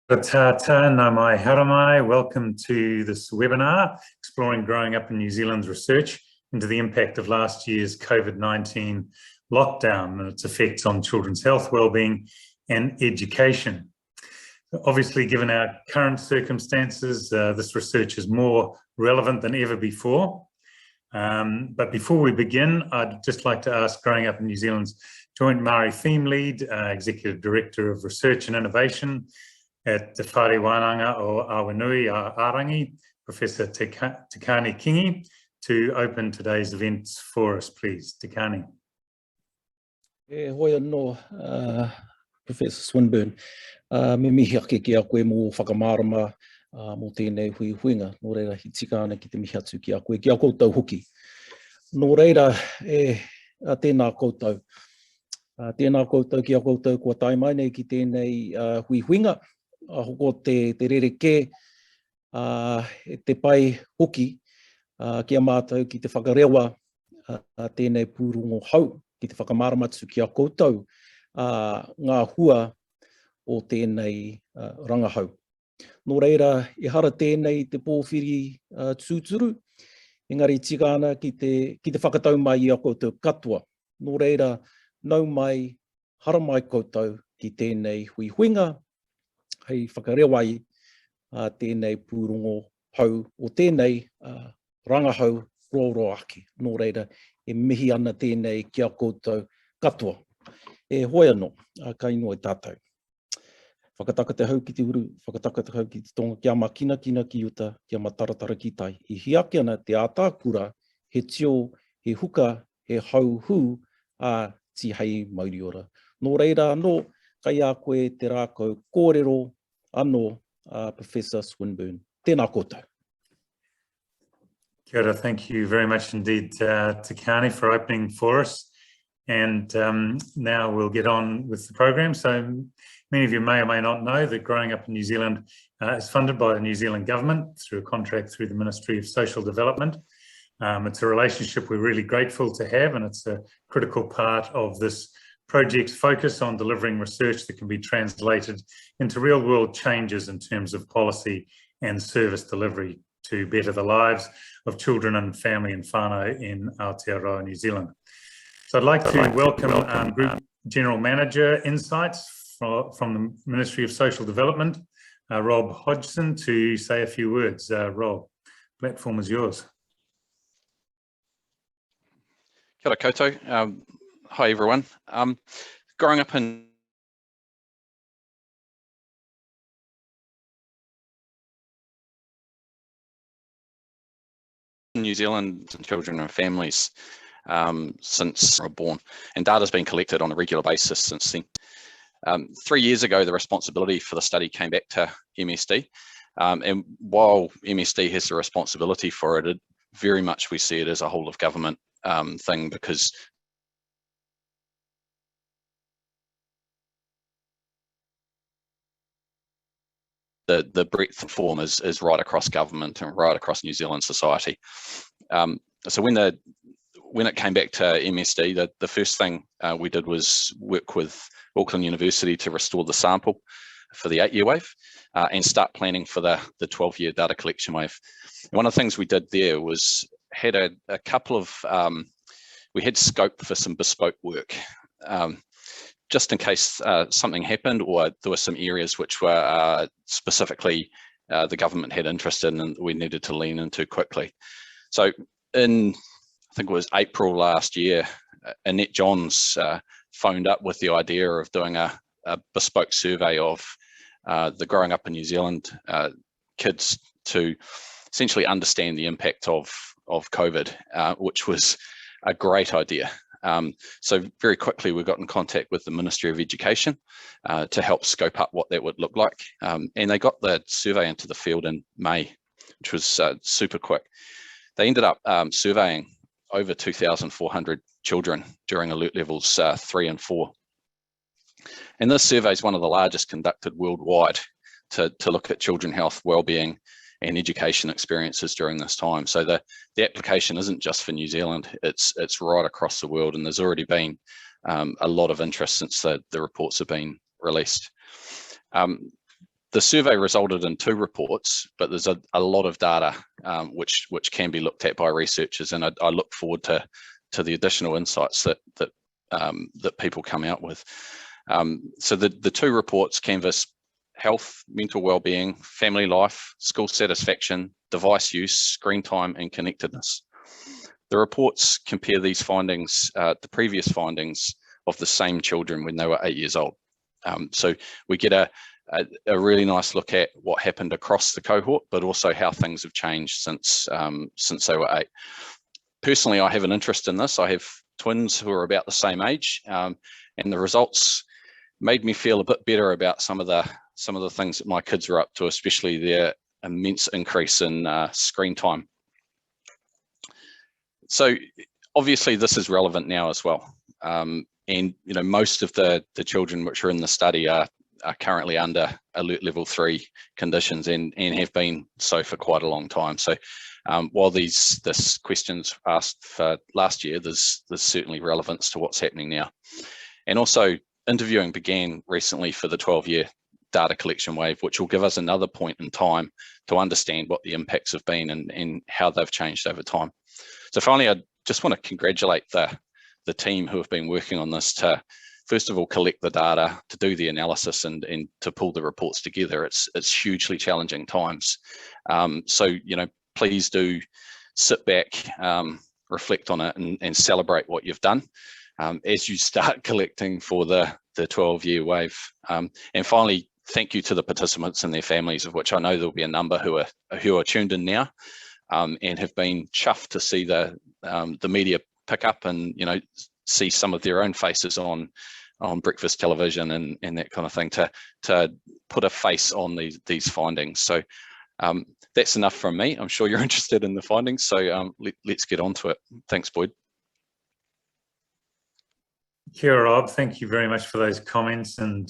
Tata, nā mai haramai. Welcome to this webinar, Exploring Growing Up in New Zealand's Research into the Impact of Last Year's COVID-19 Lockdown and its effects on children's health, wellbeing and education. Obviously, given our current circumstances, this research is more relevant than ever before. But before we begin, I'd just like to ask Growing Up in New Zealand's Joint Māori Theme Lead, Executive Director of Research and Innovation at Te Whare Wānanga o Awanui Ārangi, Professor Tikani Kingi, to open today's events for us, please. Tikani. Hoi anō, Professor Swinburne. Me mihi ake ki a koe mō whakamārama mō tēnei hui huinga. Nō reira, hi tika ana ki te mihi atu ki a koe, ki a koutou hoki. Nō reira, tēnā koutou. Tēnā koutou ki a koutou kua tai mai nei ki tēnei hui huinga. Hoko te rereke, te pai hoki ki a mātou ki te whakarewa tēnei pūrongo hau, ki te whakamāramatu ki a koutou, ngā hua o tēnei rangahau. Nō reira, e hara tēnei te pōwhiri tūturu, engari tika ana ki te whakatau mai i a koutou katoa. Nō reira, nau mai, hara mai koutou ki tēnei hui huinga, hei whakarewai tēnei pūrongo hau o tēnei rangahau roro ake. Nō reira, e mihi ana tēnei ki a koutou katoa. E hoi anō, ka ingoa i tātou. Whakataka te hau ki te uru, whakataka te hau ki te tonga, kia makina kina ki uta, kia mataratara ki tai. I hiake ana te ātākura, he tio, he huka, he hau hu, ti hei mauriora. Nō reira anō, kai a koe te rākau kōrero anō, Professor Swinburne. Tēnā koutou. Kia ora, thank you very much indeed, Tikani, for opening for us. And now we'll get on with the program. So many of you may or may not know that Growing Up in New Zealand is funded by the New Zealand Government through a contract through the Ministry of Social Development. It's a relationship we're really grateful to have, and it's a critical part of this project's focus on delivering research that can be translated into real-world changes in terms of policy and service delivery to better the lives of children and family and whānau in Aotearoa, New Zealand. So I'd like to welcome Group General Manager Insights from the Ministry of Social Development, Rob Hodgson, to say a few words. Rob, platform is yours. Kia ora koutou. Hi everyone. Growing up in New Zealand, children and families since they were born, and data has been collected on a regular basis since then. 3 years ago, the responsibility for the study came back to MSD, and while MSD has the responsibility for it, very much we see it as a whole of government thing, because the breadth and form is right across government and right across New Zealand society. So when it came back to MSD, the first thing we did was work with Auckland University to restore the sample for the 8-year wave and start planning for the 12-year data collection wave. And one of the things we did there was had a couple of, we had scope for some bespoke work. Just in case something happened, or there were some areas which were specifically the government had interest in and we needed to lean into quickly. So in, I think it was April last year, Annette Johns phoned up with the idea of doing a bespoke survey of the Growing Up in New Zealand kids to essentially understand the impact of COVID, which was a great idea. So very quickly we got in contact with the Ministry of Education to help scope up what that would look like. And they got the survey into the field in May, which was super quick. They ended up surveying over 2,400 children during alert levels 3 and 4. And this survey is one of the largest conducted worldwide to look at children health, wellbeing and education experiences during this time. So the application isn't just for New Zealand, it's right across the world, and there's already been a lot of interest since the reports have been released. The survey resulted in 2 reports, but there's a lot of data which can be looked at by researchers, and I look forward to the additional insights that people come out with. So the 2 reports canvass health, mental well-being, family life, school satisfaction, device use, screen time, and connectedness. The reports compare these findings to previous findings of the same children when they were 8 years old. So we get a really nice look at what happened across the cohort, but also how things have changed since they were 8. Personally, I have an interest in this. I have twins who are about the same age, and the results made me feel a bit better about some of the things that my kids are up to, especially their immense increase in screen time. So obviously this is relevant now as well. And most of the children which are in the study are currently under alert level 3 conditions and have been so for quite a long time. So while this question's asked for last year, there's certainly relevance to what's happening now. And also interviewing began recently for the 12-year data collection wave, which will give us another point in time to understand what the impacts have been and how they've changed over time. So finally, I just want to congratulate the team who have been working on this to, first of all, collect the data, to do the analysis and to pull the reports together. It's hugely challenging times. So, please do sit back, reflect on it and celebrate what you've done as you start collecting for the 12-year wave. And finally, thank you to the participants and their families, of which I know there'll be a number who are tuned in now and have been chuffed to see the media pick up and see some of their own faces on breakfast television and that kind of thing to put a face on these findings. So that's enough from me. I'm sure you're interested in the findings, so let's get on to it. Thanks, Boyd. Kia ora, Rob. Thank you very much for those comments, and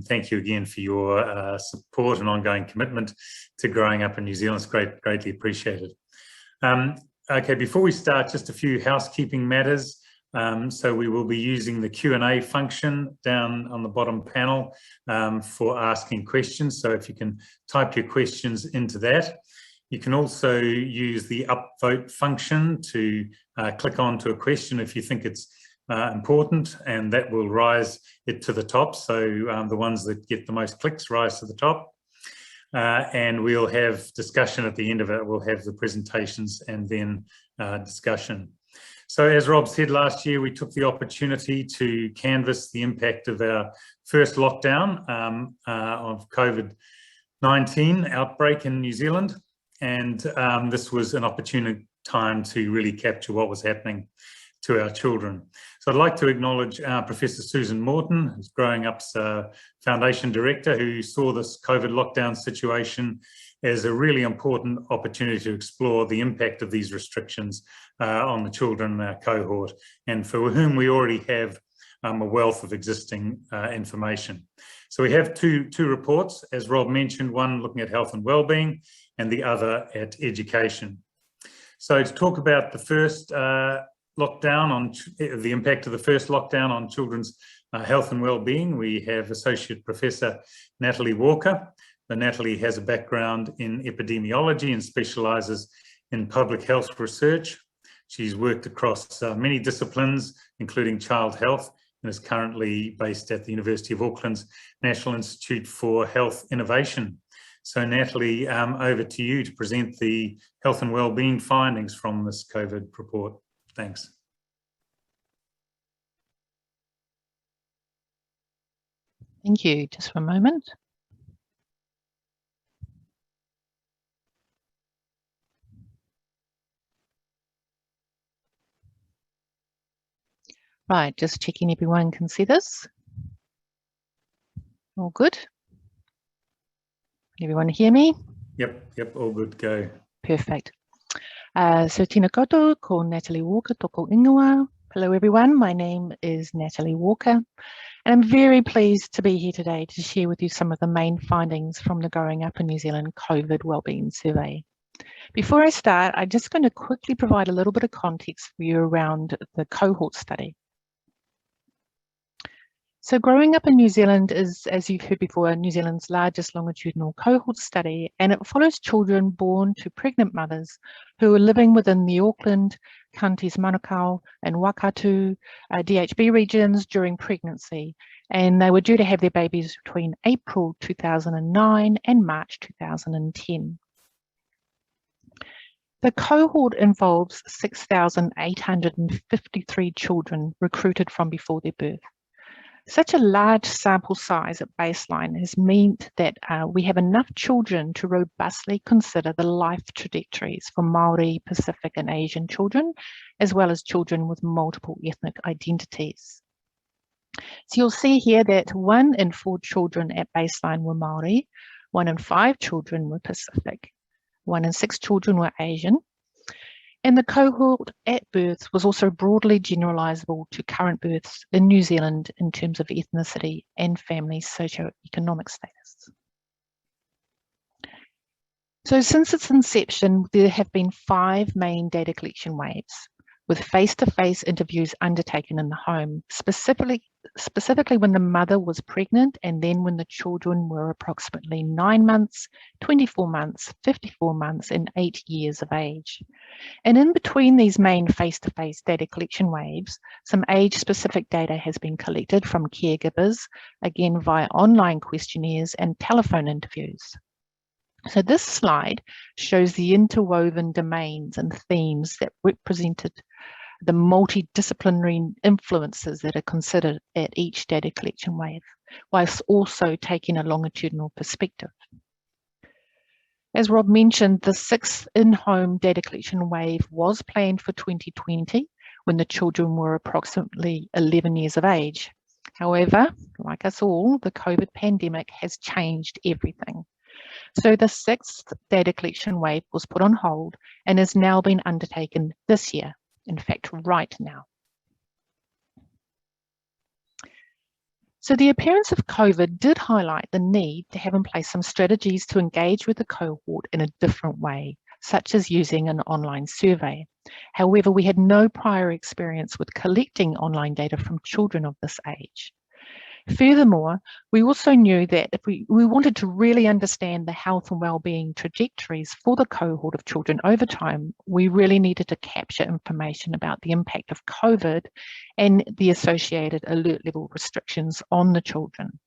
thank you again for your support and ongoing commitment to growing up in New Zealand. It's greatly appreciated. Okay, before we start, just a few housekeeping matters. So we will be using the Q&A function down on the bottom panel for asking questions. So if you can type your questions into that. You can also use the upvote function to click onto a question if you think it's important, and that will rise it to the top. So the ones that get the most clicks rise to the top. And we'll have discussion at the end of it. We'll have the presentations and then discussion. So as Rob said, last year we took the opportunity to canvass the impact of our first lockdown of COVID-19 outbreak in New Zealand. And this was an opportune time to really capture what was happening to our children. So I'd like to acknowledge Professor Susan Morton, who's Growing Up's Foundation Director, who saw this COVID lockdown situation as a really important opportunity to explore the impact of these restrictions on the children in our cohort, and for whom we already have a wealth of existing information. So we have two reports, as Rob mentioned, one looking at health and wellbeing and the other at education. So to talk about the first lockdown, the impact of the first lockdown on children's health and wellbeing, we have Associate Professor Natalie Walker. Natalie has a background in epidemiology and specialises in public health research. She's worked across many disciplines, including child health, and is currently based at the University of Auckland's National Institute for Health Innovation. So Natalie, over to you to present the health and wellbeing findings from this COVID report. Thanks. Thank you. Just for a moment. Right, just checking everyone can see this. All good? Can everyone hear me? Yep, all good, go. Perfect. So tēnā koutou, ko Natalie Walker, toko ingoa. Hello everyone, my name is Natalie Walker, and I'm very pleased to be here today to share with you some of the main findings from the Growing Up in New Zealand COVID Wellbeing Survey. Before I start, I'm just going to quickly provide a little bit of context for you around the cohort study. So growing up in New Zealand is, as you've heard before, New Zealand's largest longitudinal cohort study, and it follows children born to pregnant mothers who are living within the Auckland counties Manukau and Wakatoki DHB regions during pregnancy, and they were due to have their babies between April 2009 and March 2010. The cohort involves 6,853 children recruited from before their birth. Such a large sample size at baseline has meant that we have enough children to robustly consider the life trajectories for Māori, Pacific and Asian children, as well as children with multiple ethnic identities. So you'll see here that 1 in 4 children at baseline were Māori, 1 in 5 children were Pacific, 1 in 6 children were Asian, and the cohort at birth was also broadly generalisable to current births in New Zealand in terms of ethnicity and family socio-economic status. So since its inception, there have been 5 main data collection waves, with face-to-face interviews undertaken in the home, specifically when the mother was pregnant and then when the children were approximately 9 months, 24 months, 54 months and 8 years of age. And in between these main face-to-face data collection waves, some age-specific data has been collected from caregivers, again via online questionnaires and telephone interviews. So this slide shows the interwoven domains and themes that represented the multidisciplinary influences that are considered at each data collection wave, whilst also taking a longitudinal perspective. As Rob mentioned, the 6th in-home data collection wave was planned for 2020 when the children were approximately 11 years of age. However, like us all, the COVID pandemic has changed everything. So the 6th data collection wave was put on hold and has now been undertaken this year, in fact, right now. So the appearance of COVID did highlight the need to have in place some strategies to engage with the cohort in a different way, such as using an online survey. However, we had no prior experience with collecting online data from children of this age. Furthermore, we also knew that if we wanted to really understand the health and well-being trajectories for the cohort of children over time, we really needed to capture information about the impact of COVID and the associated alert level restrictions on the children.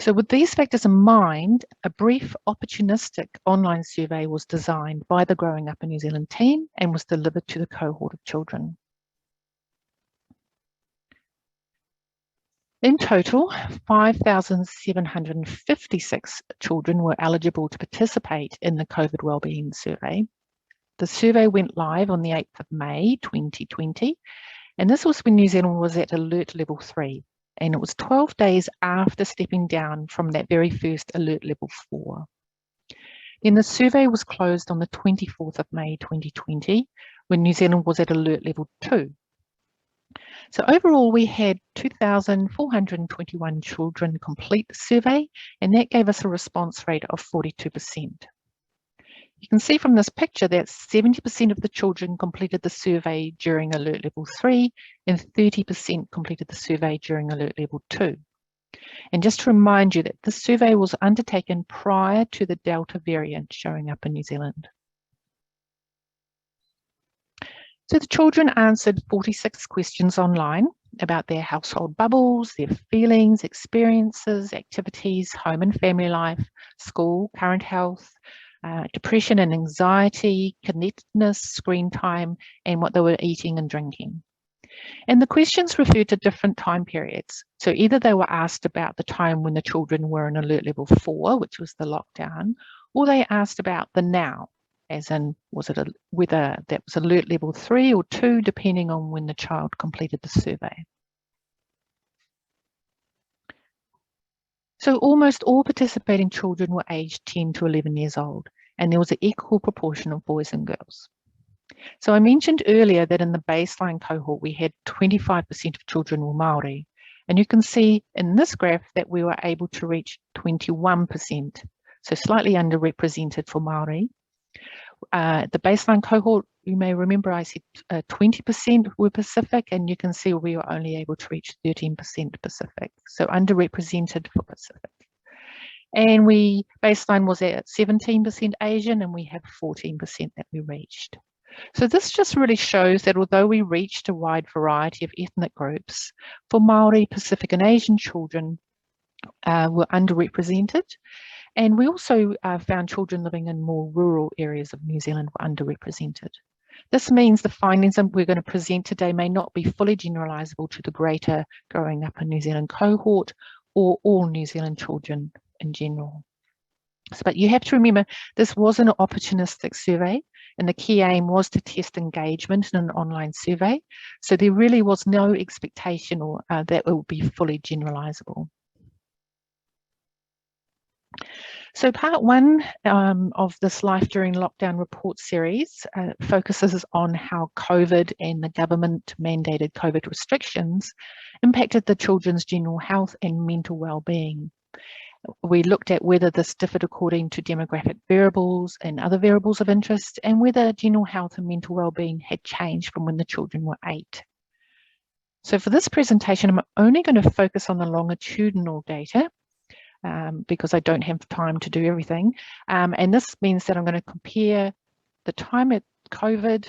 So with these factors in mind, a brief opportunistic online survey was designed by the Growing Up in New Zealand team and was delivered to the cohort of children. In total, 5,756 children were eligible to participate in the COVID Wellbeing survey. The survey went live on the 8th of May 2020, and this was when New Zealand was at alert level 3, and it was 12 days after stepping down from that very first alert level 4. Then the survey was closed on the 24th of May 2020, when New Zealand was at alert level 2. So overall, we had 2,421 children complete the survey, and that gave us a response rate of 42%. You can see from this picture that 70% of the children completed the survey during alert level 3 and 30% completed the survey during alert level 2. And just to remind you that this survey was undertaken prior to the Delta variant showing up in New Zealand. So the children answered 46 questions online about their household bubbles, their feelings, experiences, activities, home and family life, school, current health, depression and anxiety, connectedness, screen time, and what they were eating and drinking. And the questions referred to different time periods. So either they were asked about the time when the children were in alert level 4, which was the lockdown, or they asked about the now, as in whether that was alert level 3 or 2, depending on when the child completed the survey. So almost all participating children were aged 10 to 11 years old, and there was an equal proportion of boys and girls. So I mentioned earlier that in the baseline cohort, we had 25% of children were Māori, and you can see in this graph that we were able to reach 21%, so slightly underrepresented for Māori. The baseline cohort You may remember I said 20% were Pacific, and you can see we were only able to reach 13% Pacific, so underrepresented for Pacific. And baseline was at 17% Asian, and we have 14% that we reached. So this just really shows that although we reached a wide variety of ethnic groups, for Maori, Pacific and Asian children were underrepresented. And we also found children living in more rural areas of New Zealand were underrepresented. This means the findings that we're going to present today may not be fully generalisable to the greater growing up in New Zealand cohort or all New Zealand children in general. But you have to remember, this was an opportunistic survey, and the key aim was to test engagement in an online survey. So there really was no expectation or that it would be fully generalisable. So part one of this Life During Lockdown report series focuses on how COVID and the government mandated COVID restrictions impacted the children's general health and mental well-being. We looked at whether this differed according to demographic variables and other variables of interest, and whether general health and mental well-being had changed from when the children were 8. So for this presentation, I'm only going to focus on the longitudinal data because I don't have time to do everything. And this means that I'm going to compare the time at COVID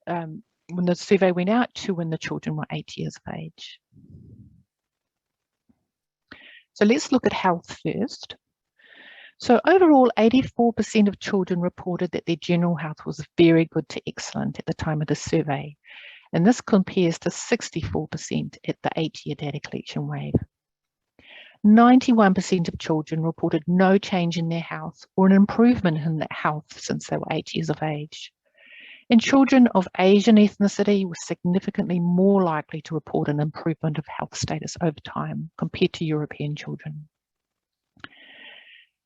when the survey went out to when the children were 8 years of age. So let's look at health first. So overall, 84% of children reported that their general health was very good to excellent at the time of the survey. And this compares to 64% at the 8-year data collection wave. 91% of children reported no change in their health or an improvement in their health since they were 8 years of age. And children of Asian ethnicity were significantly more likely to report an improvement of health status over time compared to European children.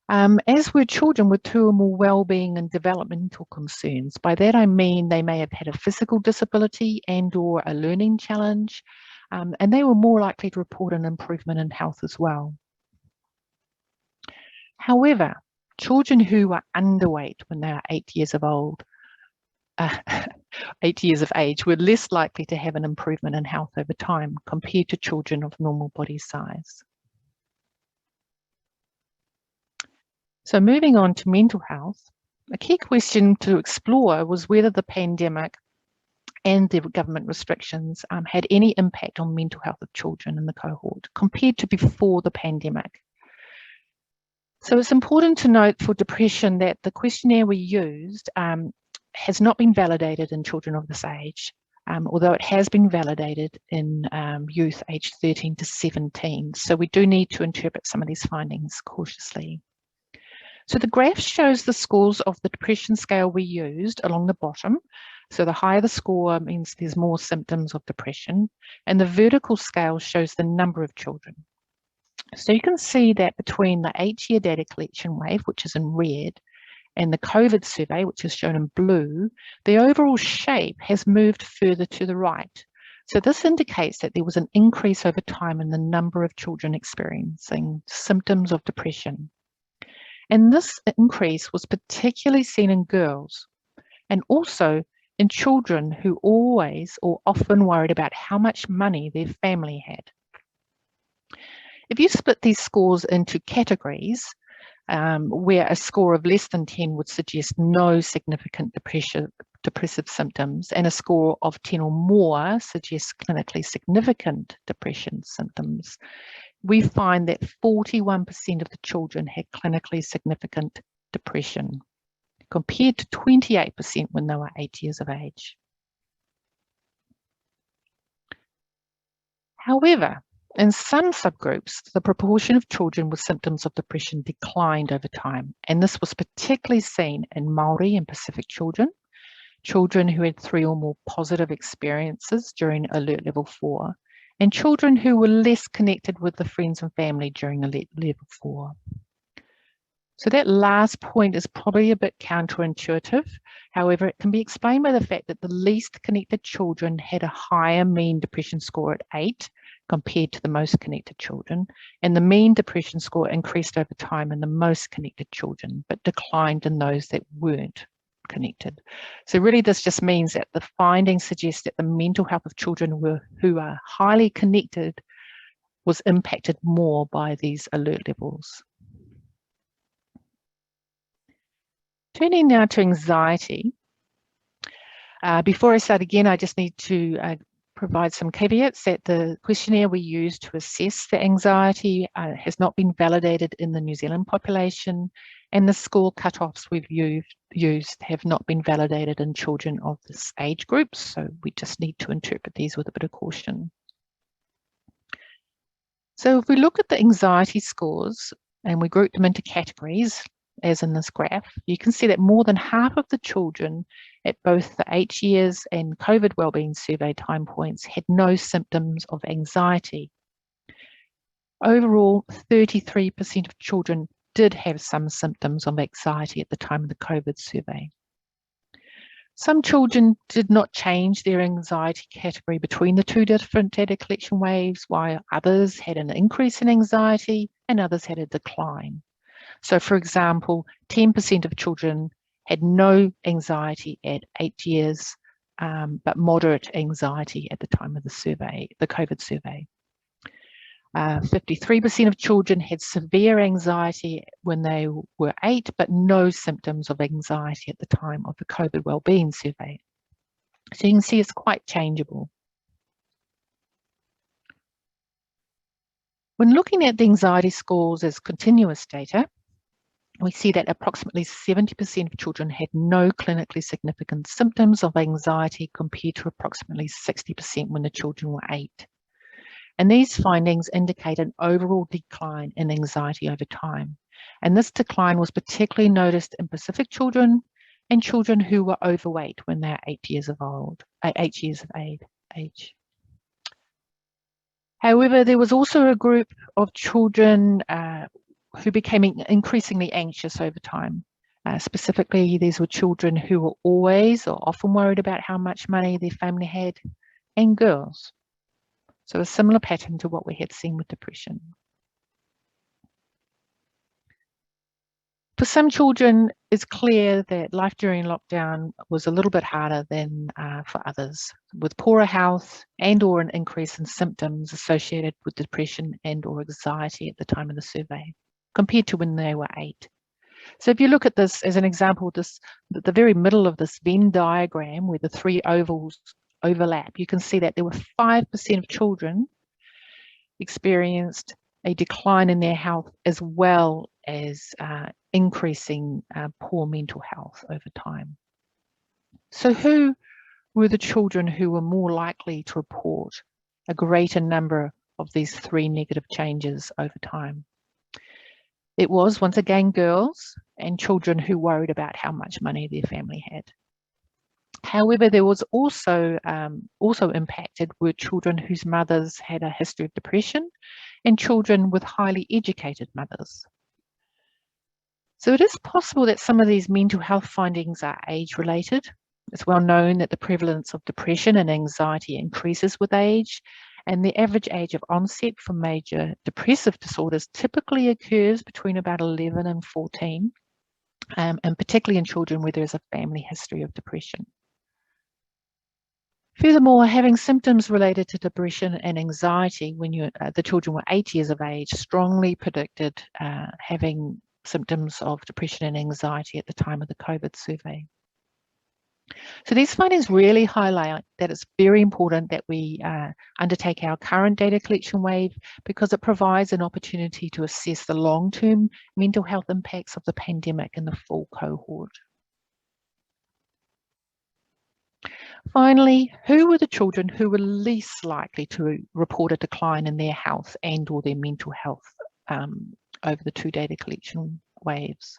As were children with 2 or more well-being and developmental concerns. By that I mean they may have had a physical disability and or a learning challenge, and they were more likely to report an improvement in health as well. However, children who were underweight when they were 8 years of old 8 years of age were less likely to have an improvement in health over time compared to children of normal body size. So moving on to mental health, a key question to explore was whether the pandemic and the government restrictions had any impact on mental health of children in the cohort compared to before the pandemic. So it's important to note for depression that the questionnaire we used has not been validated in children of this age, although it has been validated in youth aged 13 to 17. So we do need to interpret some of these findings cautiously. So the graph shows the scores of the depression scale we used along the bottom. So the higher the score means there's more symptoms of depression, and the vertical scale shows the number of children. So you can see that between the 8-year data collection wave, which is in red, and the COVID survey, which is shown in blue, the overall shape has moved further to the right. So this indicates that there was an increase over time in the number of children experiencing symptoms of depression. And this increase was particularly seen in girls, and also in children who always or often worried about how much money their family had. If you split these scores into categories, where a score of less than 10 would suggest no significant depressive symptoms, and a score of 10 or more suggests clinically significant depression symptoms, we find that 41% of the children had clinically significant depression, compared to 28% when they were 8 years of age. However, in some subgroups, the proportion of children with symptoms of depression declined over time, and this was particularly seen in Maori and Pacific children, children who had 3 or more positive experiences during Alert Level 4, and children who were less connected with the friends and family during Alert Level 4. So that last point is probably a bit counterintuitive. However, it can be explained by the fact that the least connected children had a higher mean depression score at 8 compared to the most connected children, and the mean depression score increased over time in the most connected children, but declined in those that weren't connected. So really this just means that the findings suggest that the mental health of children who are highly connected was impacted more by these alert levels. Turning now to anxiety. Before I start again, I just need to provide some caveats that the questionnaire we use to assess the anxiety has not been validated in the New Zealand population, and the score cutoffs we've used have not been validated in children of this age group, so we just need to interpret these with a bit of caution. So if we look at the anxiety scores and we group them into categories, as in this graph, you can see that more than half of the children at both the 8 years and COVID wellbeing survey time points had no symptoms of anxiety. Overall, 33% of children did have some symptoms of anxiety at the time of the COVID survey. Some children did not change their anxiety category between the two different data collection waves, while others had an increase in anxiety and others had a decline. So, for example, 10% of children had no anxiety at 8 years, but moderate anxiety at the time of the survey, the COVID survey. 53% of children had severe anxiety when they were 8, but no symptoms of anxiety at the time of the COVID wellbeing survey. So you can see it's quite changeable. When looking at the anxiety scores as continuous data, we see that approximately 70% of children had no clinically significant symptoms of anxiety compared to approximately 60% when the children were 8. And these findings indicate an overall decline in anxiety over time. And this decline was particularly noticed in Pacific children and children who were overweight when they're 8 years of age. However, there was also a group of children who became increasingly anxious over time. Specifically, these were children who were always or often worried about how much money their family had, and girls. So a similar pattern to what we had seen with depression. For some children, it's clear that life during lockdown was a little bit harder than for others, with poorer health and or an increase in symptoms associated with depression and or anxiety at the time of the survey, compared to when they were 8. So if you look at this as an example, the very middle of this Venn diagram where the 3 ovals overlap, you can see that there were 5% of children experienced a decline in their health as well as increasing poor mental health over time. So who were the children who were more likely to report a greater number of these 3 negative changes over time? It was, once again, girls and children who worried about how much money their family had. However, there was also impacted were children whose mothers had a history of depression and children with highly educated mothers. So it is possible that some of these mental health findings are age-related. It's well known that the prevalence of depression and anxiety increases with age, and the average age of onset for major depressive disorders typically occurs between about 11 and 14, and particularly in children where there's a family history of depression. Furthermore, having symptoms related to depression and anxiety when the children were 8 years of age strongly predicted having symptoms of depression and anxiety at the time of the COVID survey. So these findings really highlight that it's very important that we undertake our current data collection wave because it provides an opportunity to assess the long-term mental health impacts of the pandemic in the full cohort. Finally, who were the children who were least likely to report a decline in their health and or their mental health over the 2 data collection waves?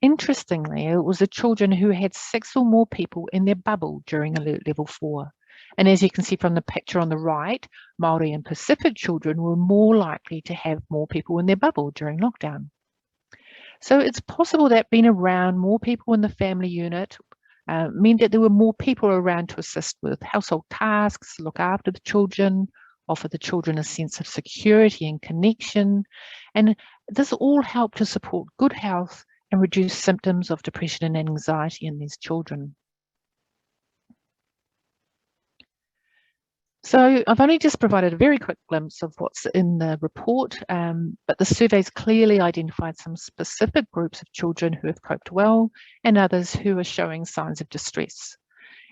Interestingly, it was the children who had 6 or more people in their bubble during alert level 4. And as you can see from the picture on the right, Māori and Pacific children were more likely to have more people in their bubble during lockdown. So it's possible that being around more people in the family unit meant that there were more people around to assist with household tasks, look after the children, offer the children a sense of security and connection. And this all helped to support good health and reduce symptoms of depression and anxiety in these children. So I've only just provided a very quick glimpse of what's in the report, but the survey's clearly identified some specific groups of children who have coped well and others who are showing signs of distress.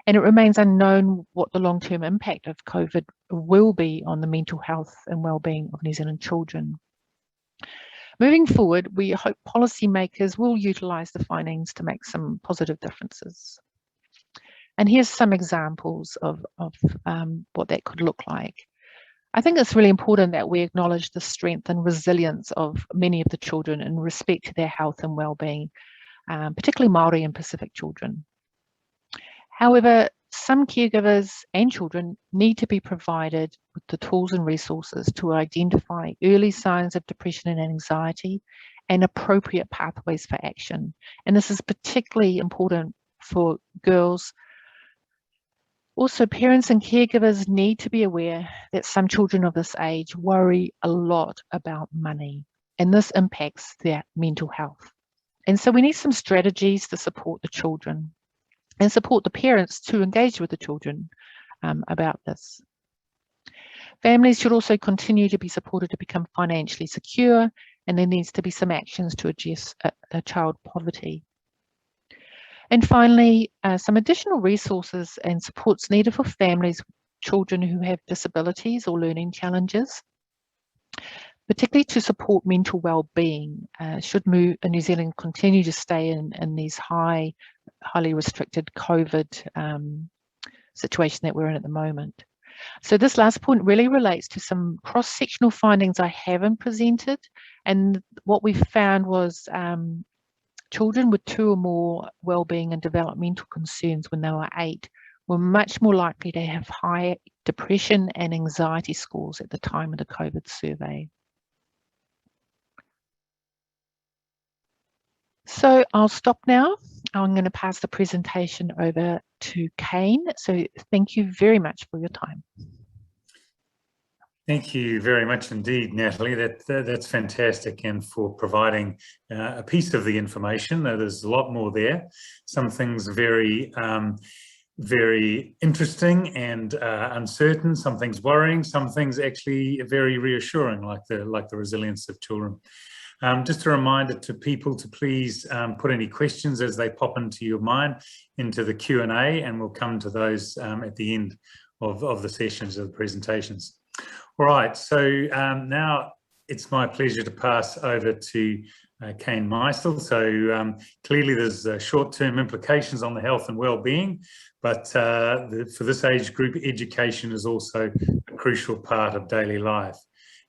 And it remains unknown what the long-term impact of COVID will be on the mental health and well-being of New Zealand children. Moving forward, we hope policymakers will utilise the findings to make some positive differences. And here's some examples of what that could look like. I think it's really important that we acknowledge the strength and resilience of many of the children in respect to their health and well-being, particularly Māori and Pacific children. However, some caregivers and children need to be provided with the tools and resources to identify early signs of depression and anxiety and appropriate pathways for action. And this is particularly important for girls. Also, parents and caregivers need to be aware that some children of this age worry a lot about money, and this impacts their mental health. And so we need some strategies to support the children and support the parents to engage with the children about this. Families should also continue to be supported to become financially secure, and there needs to be some actions to address child poverty. And finally, some additional resources and supports needed for families with children who have disabilities or learning challenges, particularly to support mental well-being. Should New Zealand continue to stay in these highly restricted COVID situation that we're in at the moment. So this last point really relates to some cross-sectional findings I haven't presented, and what we found was children with 2 or more well-being and developmental concerns when they were 8 were much more likely to have high depression and anxiety scores at the time of the COVID survey. So I'll stop now. I'm going to pass the presentation over to Kane. So thank you very much for your time. Thank you very much indeed, Natalie. That's fantastic, and for providing a piece of the information. There's a lot more there. Some things very, very interesting and uncertain. Some things worrying. Some things actually very reassuring, like the resilience of children. Just a reminder to people to please put any questions as they pop into your mind into the Q&A, and we'll come to those at the end of the sessions of the presentations. All right, so now it's my pleasure to pass over to Kane Meisel. So clearly there's short-term implications on the health and well-being, but for this age group, education is also a crucial part of daily life.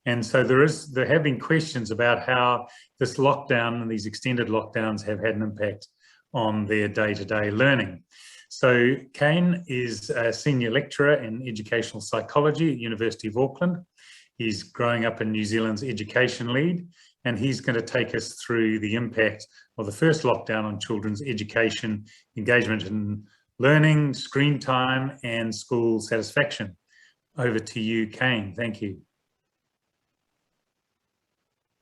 And so there have been questions about how this lockdown and these extended lockdowns have had an impact on their day-to-day learning. So Kane is a senior lecturer in educational psychology at University of Auckland. He's growing up in New Zealand's education lead, and he's going to take us through the impact of the first lockdown on children's education, engagement in learning, screen time, and school satisfaction. Over to you, Kane. Thank you.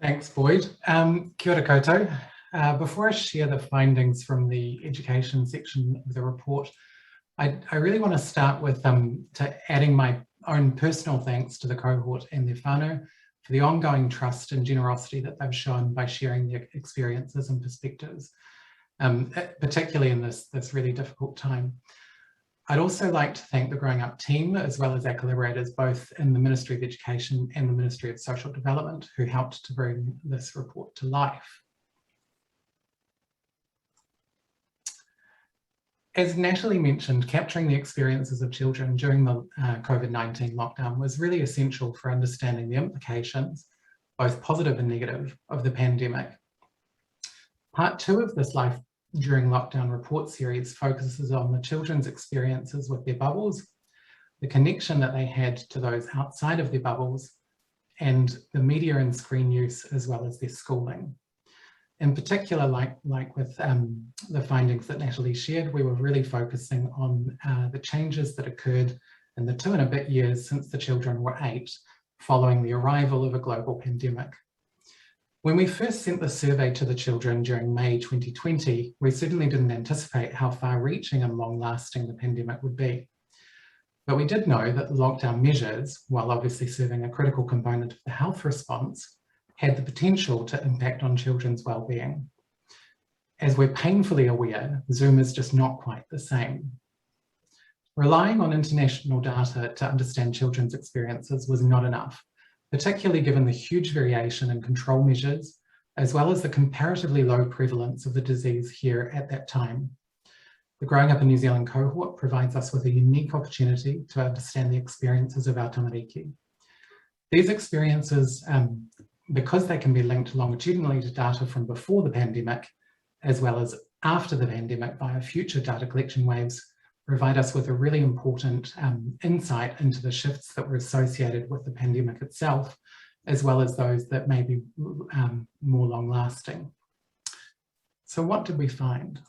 Thanks, Boyd. Kia ora koutou. Before I share the findings from the education section of the report, I really want to start with adding my own personal thanks to the cohort and their whānau for the ongoing trust and generosity that they've shown by sharing their experiences and perspectives, particularly in this really difficult time. I'd also like to thank the Growing Up team, as well as our collaborators, both in the Ministry of Education and the Ministry of Social Development, who helped to bring this report to life. As Natalie mentioned, capturing the experiences of children during the COVID-19 lockdown was really essential for understanding the implications, both positive and negative, of the pandemic. Part 2 of this Life During Lockdown report series focuses on the children's experiences with their bubbles, the connection that they had to those outside of their bubbles, and the media and screen use, as well as their schooling. In particular, like with the findings that Natalie shared, we were really focusing on the changes that occurred in the 2 and a bit years since the children were 8, following the arrival of a global pandemic. When we first sent the survey to the children during May 2020, we certainly didn't anticipate how far-reaching and long-lasting the pandemic would be. But we did know that the lockdown measures, while obviously serving a critical component of the health response, had the potential to impact on children's well-being. As we're painfully aware, Zoom is just not quite the same. Relying on international data to understand children's experiences was not enough, particularly given the huge variation in control measures, as well as the comparatively low prevalence of the disease here at that time. The Growing Up in New Zealand cohort provides us with a unique opportunity to understand the experiences of our tamariki. These experiences, because they can be linked longitudinally to data from before the pandemic, as well as after the pandemic via future data collection waves, provide us with a really important insight into the shifts that were associated with the pandemic itself, as well as those that may be more long-lasting. So what did we find?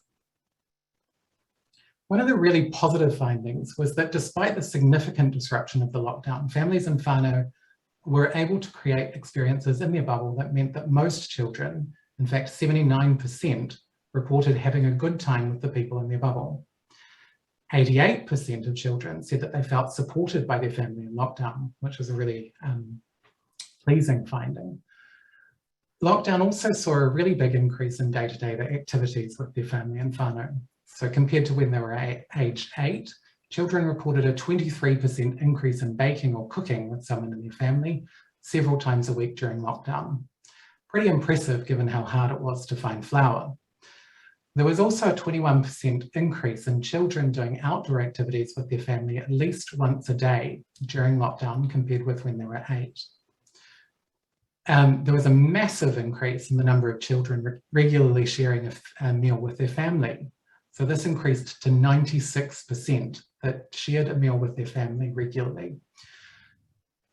One of the really positive findings was that despite the significant disruption of the lockdown, families in whānau were able to create experiences in their bubble that meant that most children, in fact 79%, reported having a good time with the people in their bubble. 88% of children said that they felt supported by their family in lockdown, which was a really pleasing finding. Lockdown also saw a really big increase in day-to-day activities with their family in whānau. So compared to when they were aged 8, children reported a 23% increase in baking or cooking with someone in their family several times a week during lockdown. Pretty impressive given how hard it was to find flour. There was also a 21% increase in children doing outdoor activities with their family at least once a day during lockdown compared with when they were 8. There was a massive increase in the number of children regularly sharing a meal with their family. So this increased to 96% that shared a meal with their family regularly.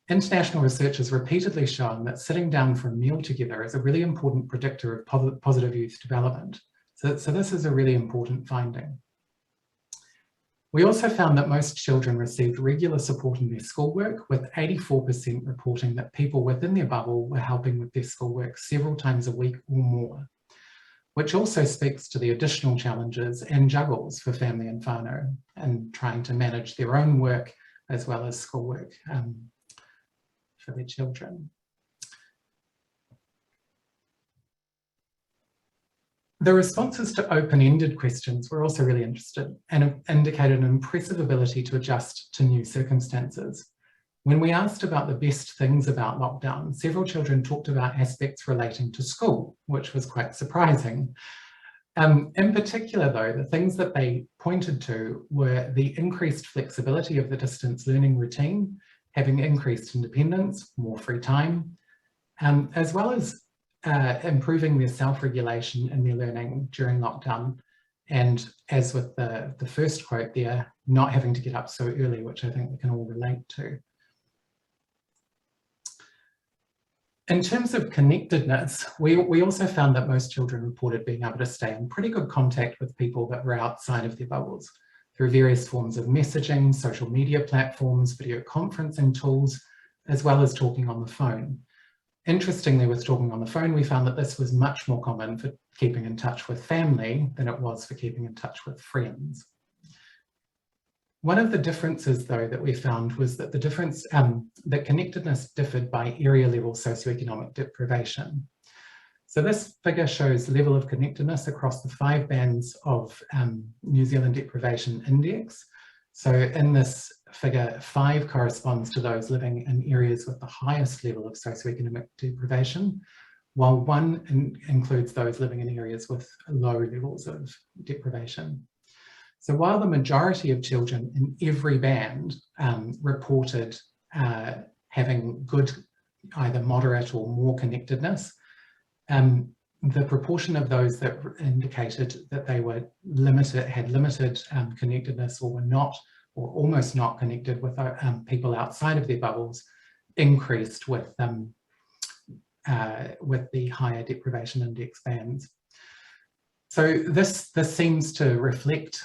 International research has repeatedly shown that sitting down for a meal together is a really important predictor of positive youth development. So this is a really important finding. We also found that most children received regular support in their schoolwork, with 84% reporting that people within their bubble were helping with their schoolwork several times a week or more, which also speaks to the additional challenges and juggles for family in whānau and trying to manage their own work as well as schoolwork for their children. The responses to open-ended questions were also really interesting and have indicated an impressive ability to adjust to new circumstances. When we asked about the best things about lockdown, several children talked about aspects relating to school, which was quite surprising. In particular, though, the things that they pointed to were the increased flexibility of the distance learning routine, having increased independence, more free time, as well as improving their self-regulation in their learning during lockdown, and as with the first quote there, not having to get up so early, which I think we can all relate to. In terms of connectedness, we also found that most children reported being able to stay in pretty good contact with people that were outside of their bubbles through various forms of messaging, social media platforms, video conferencing tools, as well as talking on the phone. Interestingly, with talking on the phone, we found that this was much more common for keeping in touch with family than it was for keeping in touch with friends. One of the differences, though, that we found was that that connectedness differed by area level socioeconomic deprivation. So this figure shows level of connectedness across the 5 bands of New Zealand Deprivation Index. So in this figure, 5 corresponds to those living in areas with the highest level of socioeconomic deprivation, while 1 includes those living in areas with low levels of deprivation. So while the majority of children in every band reported having good, either moderate or more connectedness, the proportion of those that indicated that they were had limited connectedness or were not, or almost not connected with people outside of their bubbles increased with the higher deprivation index bands. So this seems to reflect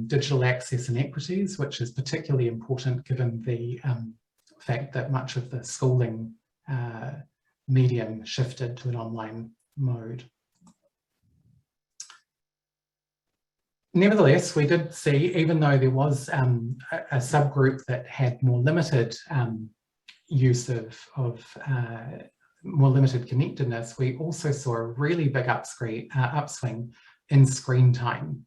digital access inequities, which is particularly important given the fact that much of the schooling medium shifted to an online mode. Nevertheless, we did see, even though there was a subgroup that had more limited use of more limited connectedness, we also saw a really big upswing in screen time.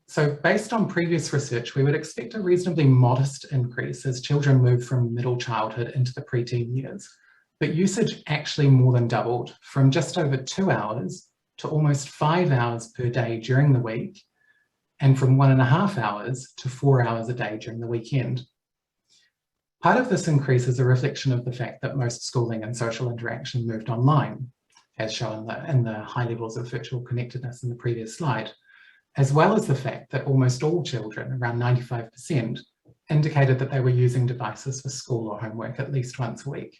So based on previous research, we would expect a reasonably modest increase as children move from middle childhood into the preteen years, but usage actually more than doubled from just over 2 hours to almost 5 hours per day during the week, and from 1.5 hours to 4 hours a day during the weekend. Part of this increase is a reflection of the fact that most schooling and social interaction moved online, as shown in the high levels of virtual connectedness in the previous slide, as well as the fact that almost all children, around 95%, indicated that they were using devices for school or homework at least once a week.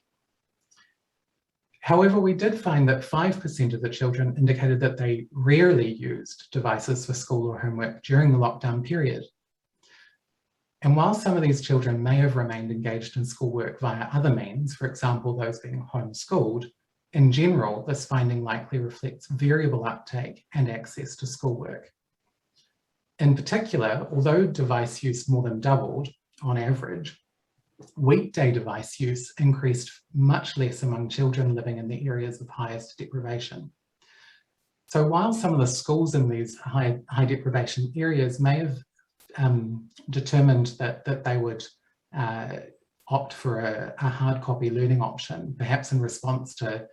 However, we did find that 5% of the children indicated that they rarely used devices for school or homework during the lockdown period. And while some of these children may have remained engaged in schoolwork via other means, for example, those being homeschooled, in general, this finding likely reflects variable uptake and access to schoolwork. In particular, although device use more than doubled on average, weekday device use increased much less among children living in the areas of highest deprivation. So while some of the schools in these high deprivation areas may have determined that they would opt for a hard copy learning option, perhaps in response to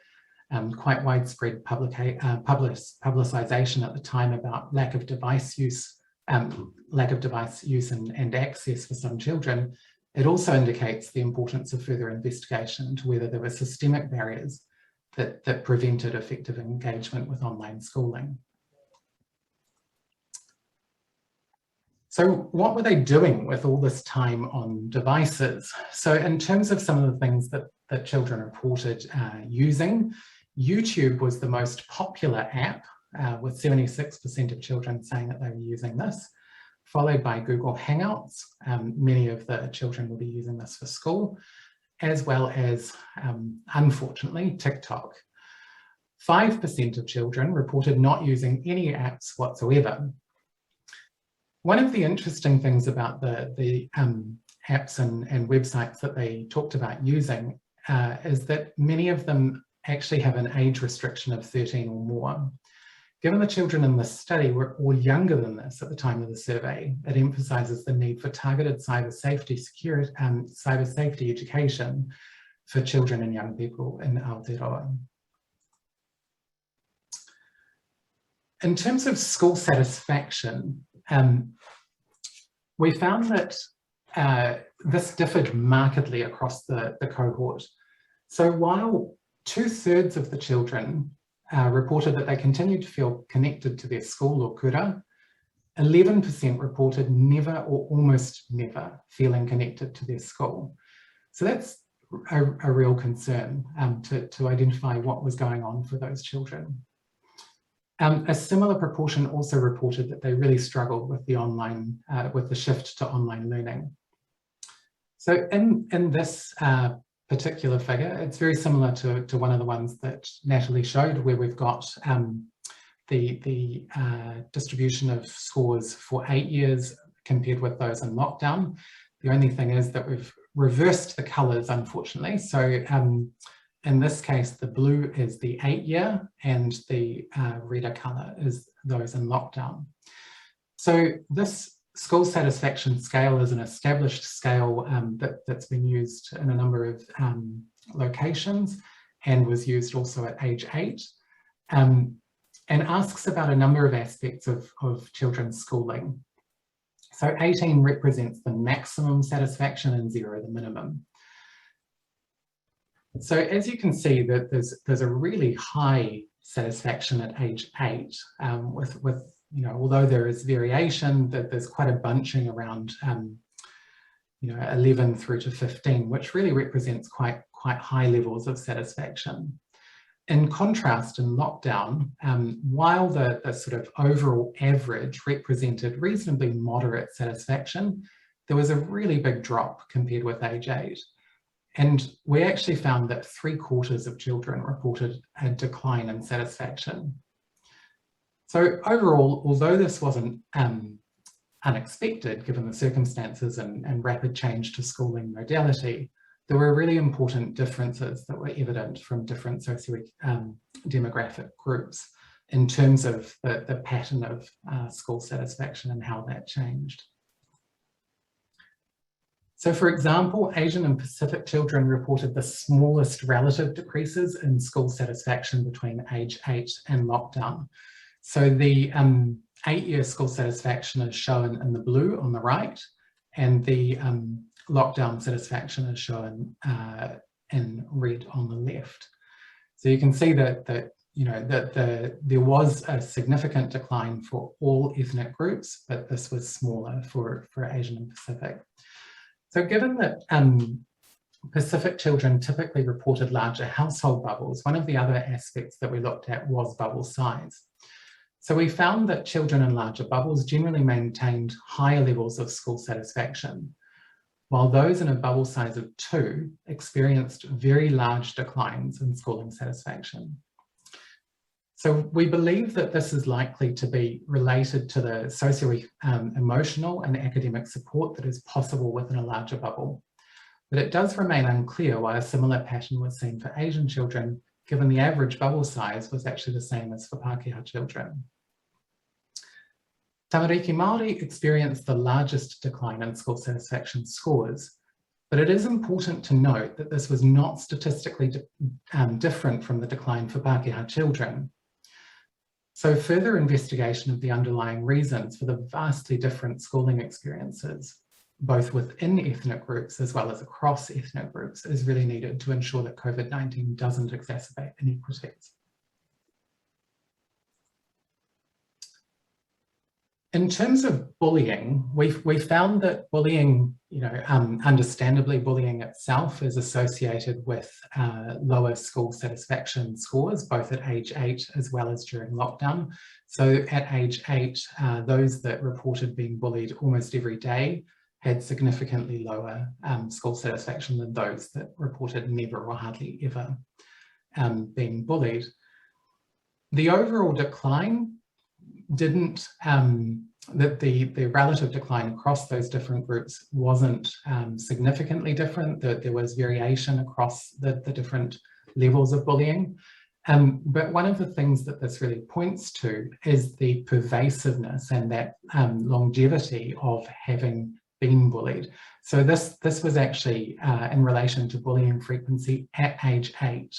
quite widespread publicisation at the time about lack of device use and access for some children, it also indicates the importance of further investigation into whether there were systemic barriers that prevented effective engagement with online schooling. So what were they doing with all this time on devices? So in terms of some of the things that children reported using, YouTube was the most popular app, with 76% of children saying that they were using this, followed by Google Hangouts. Many of the children will be using this for school, as well as, unfortunately, TikTok. 5% of children reported not using any apps whatsoever. One of the interesting things about the apps and websites that they talked about using is that many of them actually have an age restriction of 13 or more. Given the children in this study were all younger than this at the time of the survey, it emphasises the need for targeted cyber safety education for children and young people in Aotearoa. In terms of school satisfaction, we found that this differed markedly across the cohort. So while 2/3 of the children reported that they continued to feel connected to their school or kura, 11% reported never or almost never feeling connected to their school. So that's a real concern to identify what was going on for those children. A similar proportion also reported that they really struggled with the online, with the shift to online learning. So in this particular figure, it's very similar to one of the ones that Natalie showed, where we've got the distribution of scores for 8 years compared with those in lockdown. The only thing is that we've reversed the colours, unfortunately. So in this case, the blue is the 8-year and the redder colour is those in lockdown. So this school satisfaction scale is an established scale that's been used in a number of locations and was used also at age 8, and asks about a number of aspects of children's schooling. So 18 represents the maximum satisfaction and 0 the minimum. So as you can see, that there's a really high satisfaction at age 8, with you know, although there is variation, that there's quite a bunching around 11 through to 15, which really represents quite high levels of satisfaction. In contrast, in lockdown, while the sort of overall average represented reasonably moderate satisfaction, there was a really big drop compared with age 8. And we actually found that 3/4 of children reported a decline in satisfaction. So overall, although this wasn't unexpected given the circumstances and rapid change to schooling modality, there were really important differences that were evident from different socio-demographic groups in terms of the pattern of school satisfaction and how that changed. So for example, Asian and Pacific children reported the smallest relative decreases in school satisfaction between age 8 and lockdown. So the 8-year school satisfaction is shown in the blue on the right, and the lockdown satisfaction is shown in red on the left. So you can see that there was a significant decline for all ethnic groups, but this was smaller for Asian and Pacific. So given that Pacific children typically reported larger household bubbles, one of the other aspects that we looked at was bubble size. So we found that children in larger bubbles generally maintained higher levels of school satisfaction, while those in a bubble size of 2 experienced very large declines in schooling satisfaction. So we believe that this is likely to be related to the socio-emotional and academic support that is possible within a larger bubble. But it does remain unclear why a similar pattern was seen for Asian children, given the average bubble size was actually the same as for Pākehā children. Tamariki Māori experienced the largest decline in school satisfaction scores, but it is important to note that this was not statistically different from the decline for Pākehā children. So further investigation of the underlying reasons for the vastly different schooling experiences, both within ethnic groups as well as across ethnic groups, is really needed to ensure that COVID-19 doesn't exacerbate inequities. In terms of bullying, we found that bullying, understandably bullying itself is associated with lower school satisfaction scores, both at age 8 as well as during lockdown. So at age 8, those that reported being bullied almost every day had significantly lower school satisfaction than those that reported never or hardly ever being bullied. The overall decline didn't, the relative decline across those different groups wasn't significantly different. There was variation across the different levels of bullying. But one of the things that this really points to is the pervasiveness and that longevity of having been bullied. So this was actually in relation to bullying frequency at age 8.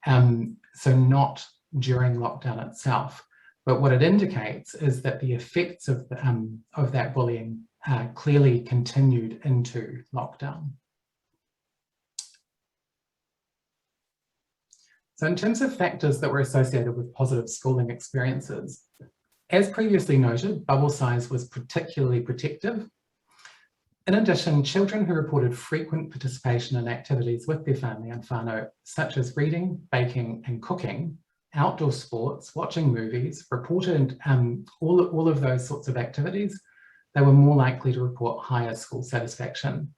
So not during lockdown itself. But what it indicates is that the effects of that bullying clearly continued into lockdown. So in terms of factors that were associated with positive schooling experiences, as previously noted, bubble size was particularly protective. In addition, children who reported frequent participation in activities with their family and whānau, such as reading, baking and cooking, outdoor sports, watching movies, reported all of those sorts of activities, they were more likely to report higher school satisfaction.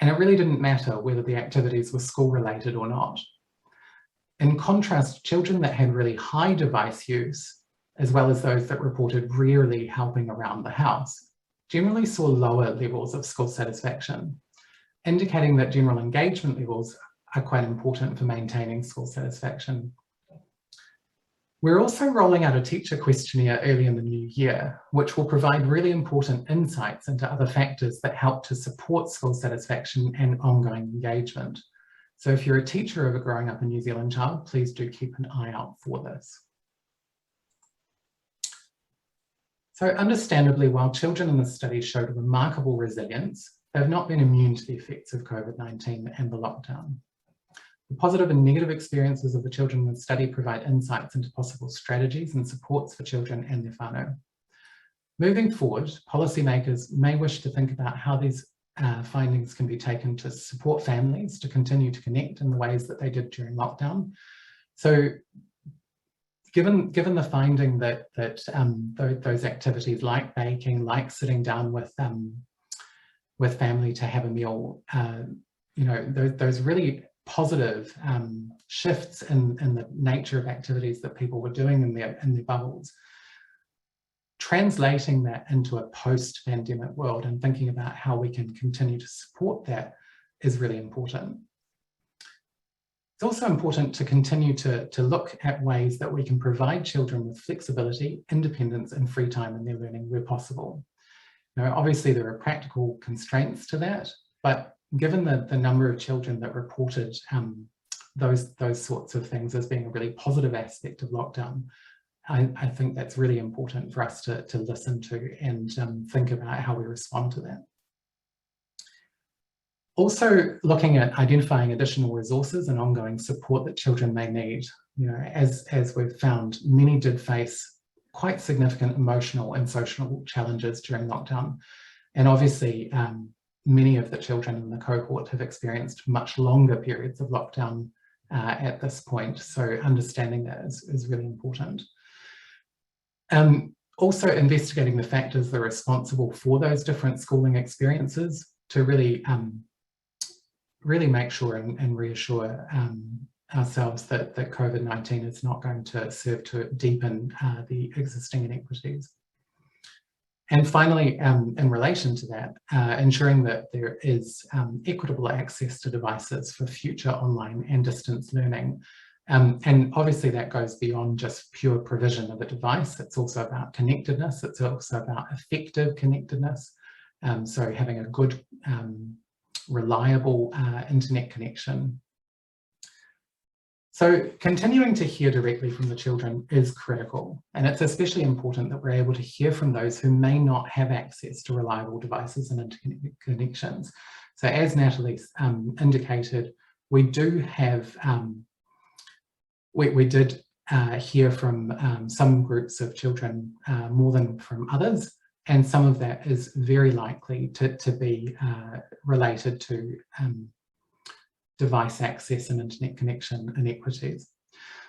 And it really didn't matter whether the activities were school related or not. In contrast, children that had really high device use, as well as those that reported rarely helping around the house, generally saw lower levels of school satisfaction, indicating that general engagement levels are quite important for maintaining school satisfaction. We're also rolling out a teacher questionnaire early in the new year, which will provide really important insights into other factors that help to support school satisfaction and ongoing engagement. So if you're a teacher of a growing up in New Zealand child, please do keep an eye out for this. So understandably, while children in the study showed remarkable resilience, they've not been immune to the effects of COVID-19 and the lockdown. The positive and negative experiences of the children in the study provide insights into possible strategies and supports for children and their whānau. Moving forward, policymakers may wish to think about how these findings can be taken to support families to continue to connect in the ways that they did during lockdown. So given the finding that those activities like baking, like sitting down with family to have a meal, you know, those really positive shifts in the nature of activities that people were doing in their bubbles, translating that into a post-pandemic world and thinking about how we can continue to support that is really important. It's also important to continue to look at ways that we can provide children with flexibility, independence, and free time in their learning where possible. You know, obviously there are practical constraints to that, but given the number of children that reported those sorts of things as being a really positive aspect of lockdown, I think that's really important for us to listen to and think about how we respond to that. Also looking at identifying additional resources and ongoing support that children may need. You know, as we've found, many did face quite significant emotional and social challenges during lockdown. And obviously, many of the children in the cohort have experienced much longer periods of lockdown at this point. So understanding that is really important. Also investigating the factors that are responsible for those different schooling experiences to really make sure and reassure ourselves that COVID-19 is not going to serve to deepen the existing inequities. And finally, in relation to that, ensuring that there is equitable access to devices for future online and distance learning. And obviously that goes beyond just pure provision of a device. It's also about connectedness. It's also about effective connectedness. So having a good, reliable internet connection. So continuing to hear directly from the children is critical, and it's especially important that we're able to hear from those who may not have access to reliable devices and internet connections. So as Natalie indicated, we do have, we did hear from some groups of children more than from others, and some of that is very likely to be related to device access and internet connection inequities.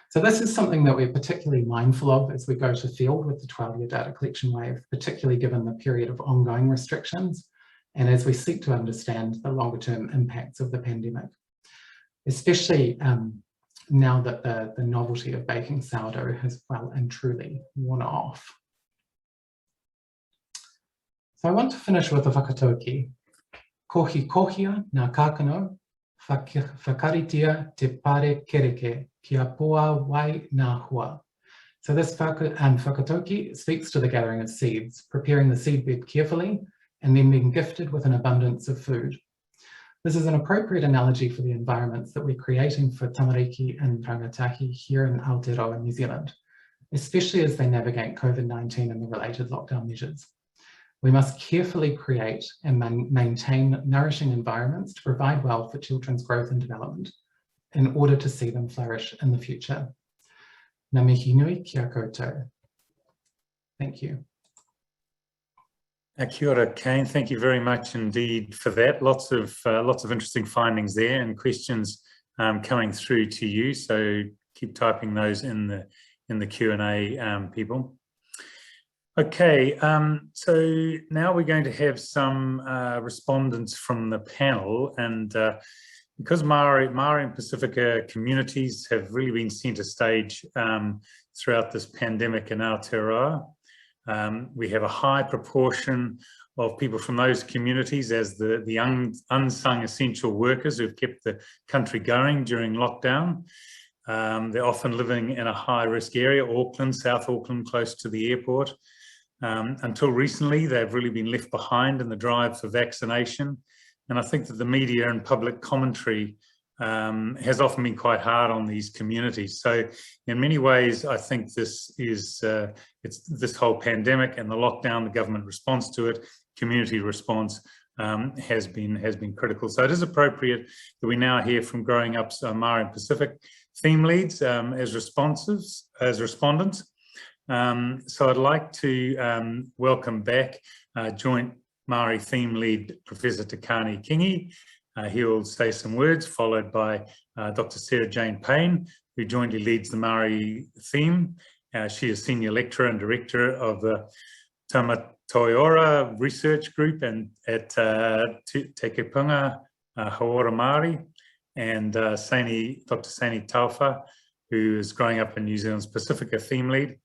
So this is something that we're particularly mindful of as we go to field with the 12-year data collection wave, particularly given the period of ongoing restrictions, and as we seek to understand the longer term impacts of the pandemic, especially now that the novelty of baking sourdough has well and truly worn off. So I want to finish with a Wakatoki. Kohi kohia na kakano, whakaritia te pare kereke, kia poa wai nā hua. So this Wakatoki speaks to the gathering of seeds, preparing the seedbed carefully, and then being gifted with an abundance of food. This is an appropriate analogy for the environments that we're creating for tamariki and rangatahi here in Aotearoa, New Zealand, especially as they navigate COVID-19 and the related lockdown measures. We must carefully create and maintain nourishing environments to provide well for children's growth and development in order to see them flourish in the future. Ngā mihi nui kia koutou. Thank you. Kia ora, Kane. Thank you very much indeed for that. Lots of interesting findings there and questions coming through to you. So keep typing those in the Q&A, people. Okay, so now we're going to have some respondents from the panel, and because Maori and Pacifica communities have really been centre stage throughout this pandemic in Aotearoa, we have a high proportion of people from those communities as the unsung essential workers who've kept the country going during lockdown. They're often living in a high-risk area, Auckland, South Auckland, close to the airport. Until recently, they've really been left behind in the drive for vaccination. And I think that the media and public commentary has often been quite hard on these communities. So in many ways, I think this is, it's this whole pandemic and the lockdown, the government response to it, community response has been critical. So it is appropriate that we now hear from Growing Up's Maori and Pacific theme leads as respondents. So I'd like to welcome back Joint Maori Theme Lead Professor Takani Kingi. He'll say some words, followed by Dr. Sarah Jane Payne, who jointly leads the Maori theme. She is Senior Lecturer and Director of the Tamatoiora Research Group and at Te Kepunga Hawara Māori, and Dr. Sani Tauwha, who is growing up in New Zealand's Pacifica theme lead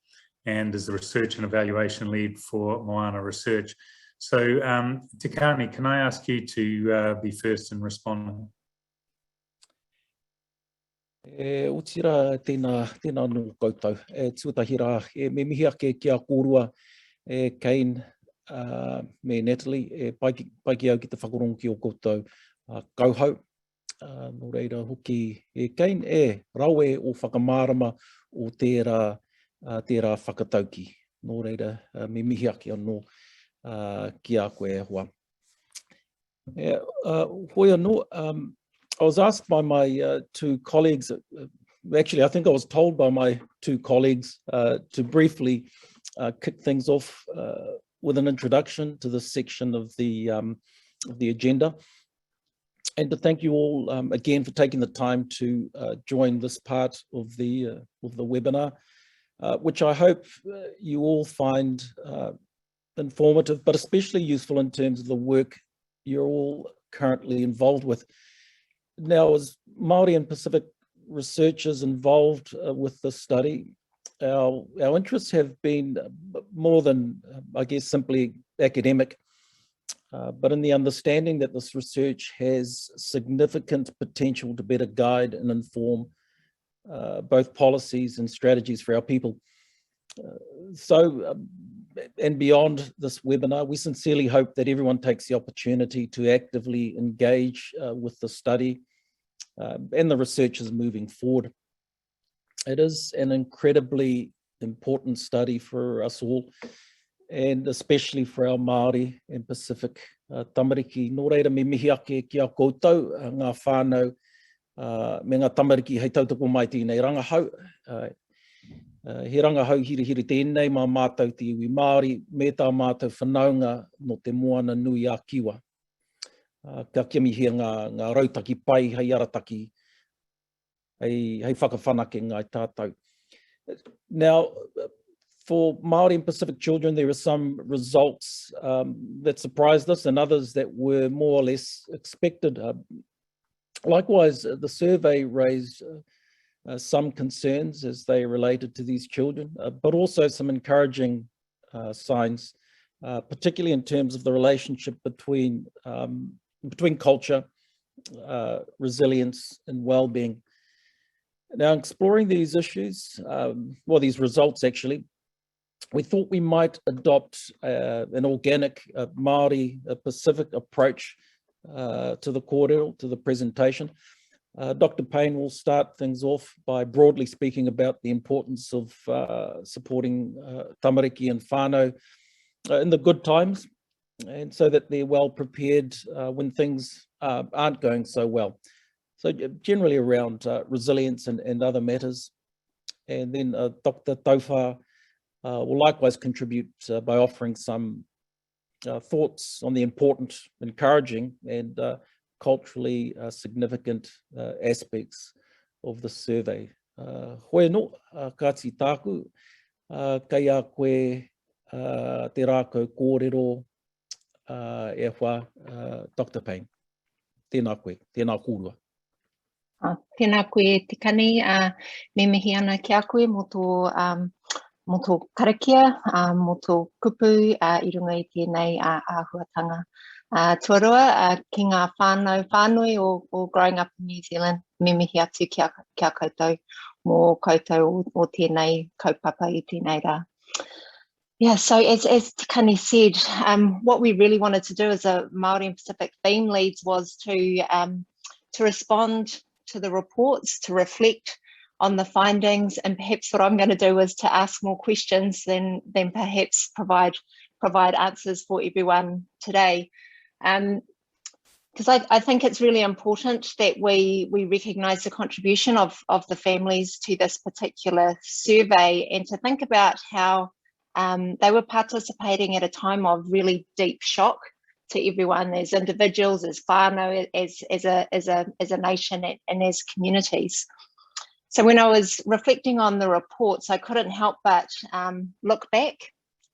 and is the research and evaluation lead for Moana Research. So, Tikani, can I ask you to be first in responding? Utira tēnā nō koutou. Tūtahira, me mihi ake kia kōrua Kane me Natalie, pai ki au ki te whakarongo o koutou kauhau. Nō reira hoki Kane, rawe o whakamārama o tērā whakatauki. Nō reira me mihi ake anō ki a koe hoa. Hoi anō, I was asked by my two colleagues, actually I think I was told by my two colleagues to briefly kick things off with an introduction to this section of the agenda, and to thank you all again for taking the time to join this part of the webinar, which I hope you all find informative, but especially useful in terms of the work you're all currently involved with. Now, as Māori and Pacific researchers involved with this study, our interests have been more than, I guess, simply academic, but in the understanding that this research has significant potential to better guide and inform both policies and strategies for our people. And beyond this webinar, we sincerely hope that everyone takes the opportunity to actively engage with the study and the researchers moving forward. It is an incredibly important study for us all, and especially for our Māori and Pacific tamariki. Nō reira me mihi ake ki a koutou, ngā whānau me ngā tamariki hei tautoko mai tēnei rangahau. He rangahau hiri tēnei mā mātou te iwi Māori, me tā mātou whanaunga no te moana nui a kiwa. Ka kiamihia ngā rautaki pai, hei arataki, hei whakawhanake ngai tātou. Now, for Māori and Pacific children, there are some results that surprised us and others that were more or less expected. Likewise, the survey raised some concerns as they related to these children, but also some encouraging signs, particularly in terms of the relationship between culture, resilience, and well-being. Now, exploring these issues, these results actually, we thought we might adopt an organic Māori Pacific approach to the kōrero, to the presentation. Dr. Payne will start things off by broadly speaking about the importance of supporting tamariki and whānau in the good times, and so that they're well prepared when things aren't going so well. So generally around resilience and other matters. And then Dr. Tauwha will likewise contribute by offering some thoughts on the important, encouraging and culturally significant aspects of the survey. Hoi no, kāti tāku, kai a koe te rākau kōrero e wha Dr. Payne. Tēnā koe, tēnā kūrua. Tēnā koe Tikani, me mihi ana ki a koe mō tō karakia, mō tō kupu I runga I tēnei āhuatanga. Tuarua, ki ngā whānui o growing up in New Zealand, me mihi atu kia koutou, mō koutou o tēnei kaupapa I tēnei rā. Yeah, so as Tikani said, what we really wanted to do as a Māori and Pacific theme leads was to respond to the reports, to reflect on the findings, and perhaps what I'm going to do is to ask more questions than perhaps provide answers for everyone today. Because I think it's really important that we recognise the contribution of the families to this particular survey, and to think about how they were participating at a time of really deep shock to everyone as individuals, as whānau, as a nation, and as communities. So when I was reflecting on the reports, I couldn't help but look back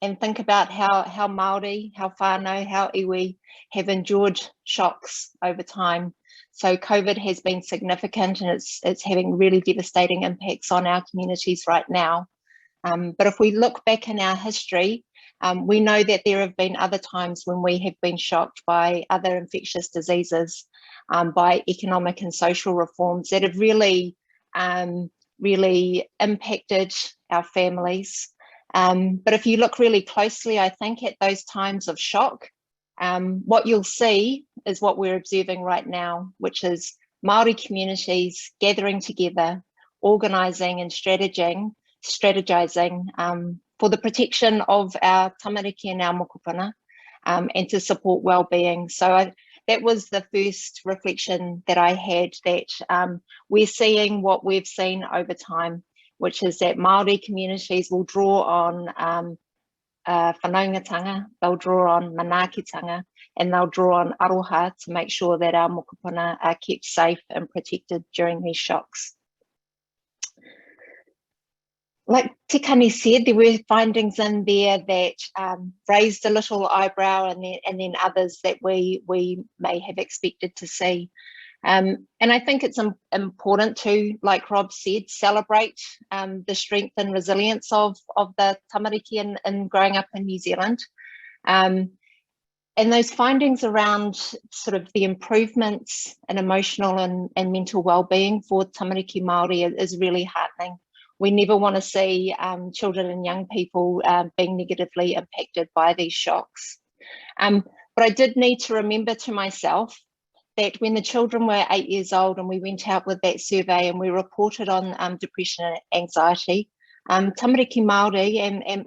and think about how Māori, how whānau, how iwi have endured shocks over time. So COVID has been significant, and it's having really devastating impacts on our communities right now. But if we look back in our history, we know that there have been other times when we have been shocked by other infectious diseases, by economic and social reforms that have really, really impacted our families. But if you look really closely, I think at those times of shock, what you'll see is what we're observing right now, which is Māori communities gathering together, organising and strategizing for the protection of our tamariki and our mokopuna, and to support wellbeing. So that was the first reflection that I had, that we're seeing what we've seen over time, which is that Māori communities will draw on whanaungatanga, they'll draw on manaakitanga, and they'll draw on aroha to make sure that our mokopuna are kept safe and protected during these shocks. Like Tikani said, there were findings in there that raised a little eyebrow, and then others that we may have expected to see. And I think it's important to, like Rob said, celebrate the strength and resilience of the tamariki in growing up in New Zealand. And those findings around sort of the improvements in emotional and mental well-being for tamariki Māori is really heartening. We never want to see children and young people being negatively impacted by these shocks. But I did need to remember to myself that when the children were 8 years old and we went out with that survey and we reported on depression and anxiety, tamariki Māori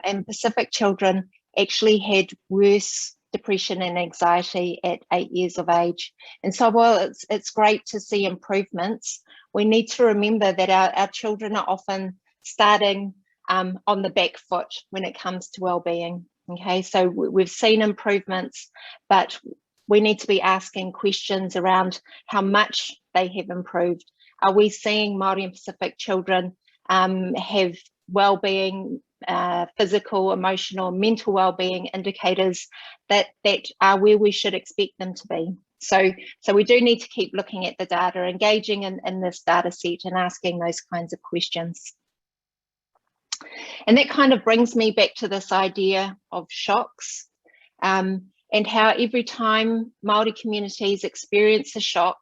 and Pacific children actually had worse depression and anxiety at 8 years of age. And so while it's great to see improvements, we need to remember that our children are often starting on the back foot when it comes to wellbeing. Okay, so we've seen improvements, but we need to be asking questions around how much they have improved. Are we seeing Māori and Pacific children have wellbeing, physical, emotional, mental wellbeing indicators that are where we should expect them to be? So we do need to keep looking at the data, engaging in this data set and asking those kinds of questions. And that kind of brings me back to this idea of shocks, and how every time Māori communities experience a shock,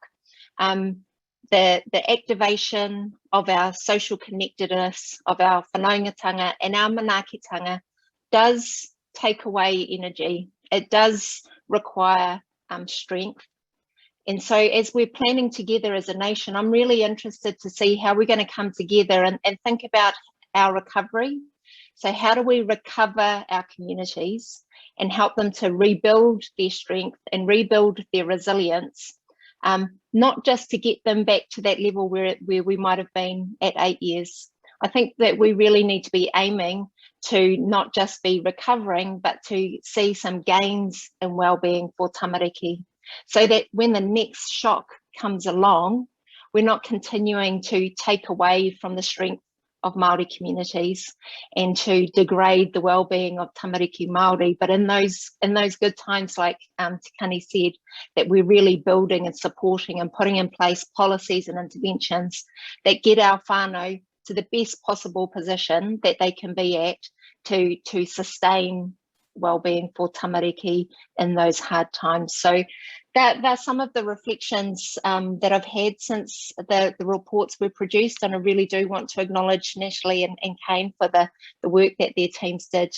the activation of our social connectedness, of our whanaungatanga and our manaakitanga does take away energy. It does require strength. And so as we're planning together as a nation, I'm really interested to see how we're going to come together and think about our recovery. So how do we recover our communities and help them to rebuild their strength and rebuild their resilience, not just to get them back to that level where we might have been at 8 years. I think that we really need to be aiming to not just be recovering, but to see some gains in wellbeing for tamariki, so that when the next shock comes along, we're not continuing to take away from the strength of Māori communities and to degrade the well-being of tamariki Māori, but in those good times, like Tikani said, that we're really building and supporting and putting in place policies and interventions that get our whānau to the best possible position that they can be at to sustain well-being for tamariki in those hard times. So that's some of the reflections that I've had since the reports were produced, and I really do want to acknowledge Natalie and Kane for the work that their teams did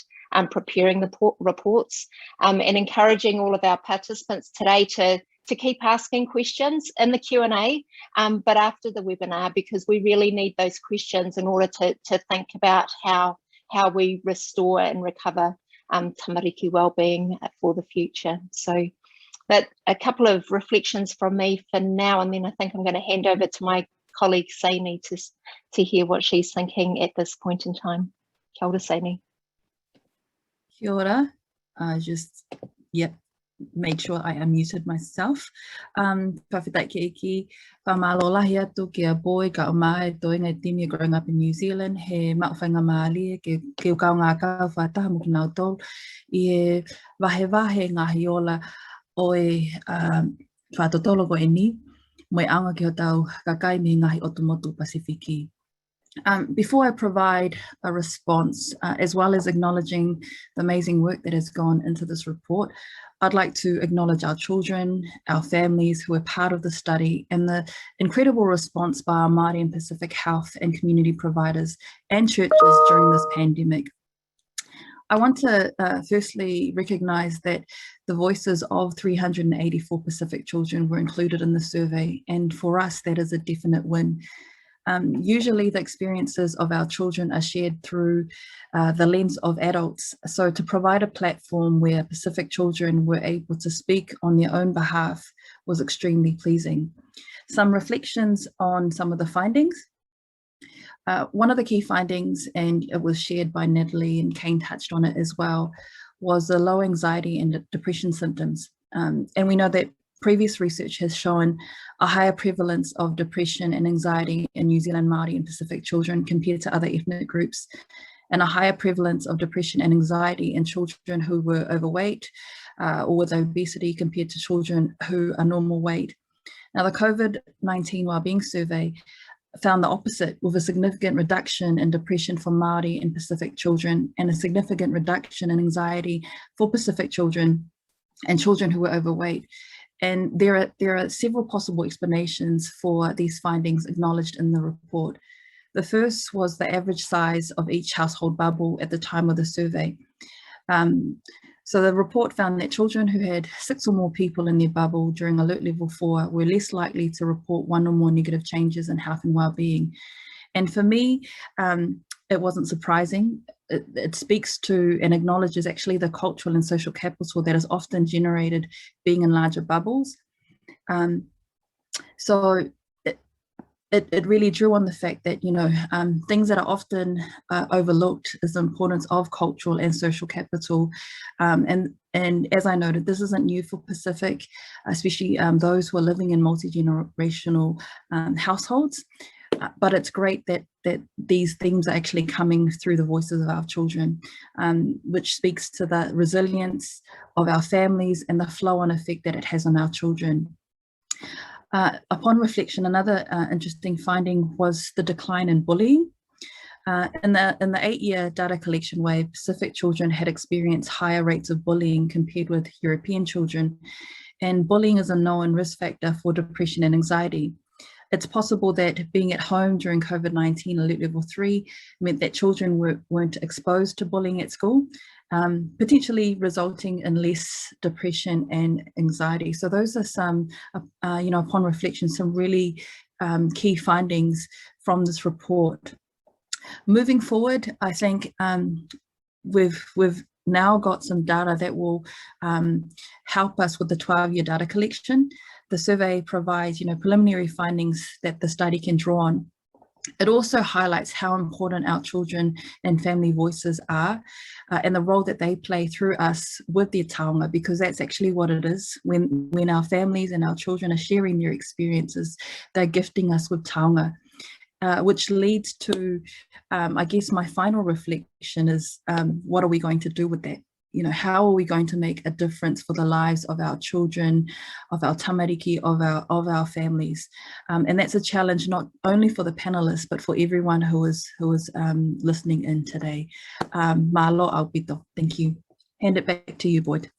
preparing the reports, and encouraging all of our participants today to keep asking questions in the Q&A, but after the webinar, because we really need those questions in order to think about how we restore and recover tamariki wellbeing for the future. So but a couple of reflections from me for now, and then I think I'm going to hand over to my colleague Saini to hear what she's thinking at this point in time. Kia ora, Saini. Kia ora. Made sure I unmuted myself. Whawhitai ke iki, whamālolahi atu ki a boy ka o mai toinga tini growing up in New Zealand, he mawhainga māli ke ukau ngā kau whataha muki nau tol, I wahe ngahi ola o e whatotolo ko e ni. Mai anga ki o tau kakai me ngahi o tumotu Pasifiki. Before I provide a response, as well as acknowledging the amazing work that has gone into this report, I'd like to acknowledge our children, our families who are part of the study, and the incredible response by our Māori and Pacific health and community providers and churches during this pandemic. I want to firstly recognise that the voices of 384 Pacific children were included in the survey, and for us that is a definite win. Usually the experiences of our children are shared through the lens of adults. So to provide a platform where Pacific children were able to speak on their own behalf was extremely pleasing. Some reflections on some of the findings. One of the key findings, and it was shared by Natalie and Kane touched on it as well, was the low anxiety and depression symptoms. And we know that previous research has shown a higher prevalence of depression and anxiety in New Zealand Māori and Pacific children compared to other ethnic groups, and a higher prevalence of depression and anxiety in children who were overweight or with obesity compared to children who are normal weight. Now, the COVID-19 Wellbeing Survey found the opposite, with a significant reduction in depression for Māori and Pacific children and a significant reduction in anxiety for Pacific children and children who were overweight. And there are several possible explanations for these findings acknowledged in the report. The first was the average size of each household bubble at the time of the survey. So the report found that children who had 6 or more people in their bubble during alert level 4 were less likely to report 1 or more negative changes in health and well-being. And for me, it wasn't surprising. It speaks to and acknowledges actually the cultural and social capital that is often generated being in larger bubbles. So it really drew on the fact that, you know, things that are often overlooked is the importance of cultural and social capital. And as I noted, this isn't new for Pacific, especially those who are living in multi-generational households. But it's great that these themes are actually coming through the voices of our children, which speaks to the resilience of our families and the flow-on effect that it has on our children. Upon reflection, another interesting finding was the decline in bullying. In the 8-year data collection wave, Pacific children had experienced higher rates of bullying compared with European children, and bullying is a known risk factor for depression and anxiety. It's possible that being at home during COVID-19 alert level 3 meant that children weren't exposed to bullying at school, potentially resulting in less depression and anxiety. So those are some, you know, upon reflection, some really key findings from this report. Moving forward, I think we've now got some data that will help us with the 12-year data collection. The survey provides, you know, preliminary findings that the study can draw on. It also highlights how important our children and family voices are and the role that they play through us with their taonga, because that's actually what it is. When our families and our children are sharing their experiences, they're gifting us with taonga, which leads to, I guess my final reflection is, what are we going to do with that? You know, how are we going to make a difference for the lives of our children, of our tamariki, of our families? And that's a challenge not only for the panelists, but for everyone who is listening in today. Malo aupito. Thank you. Hand it back to you, Boyd.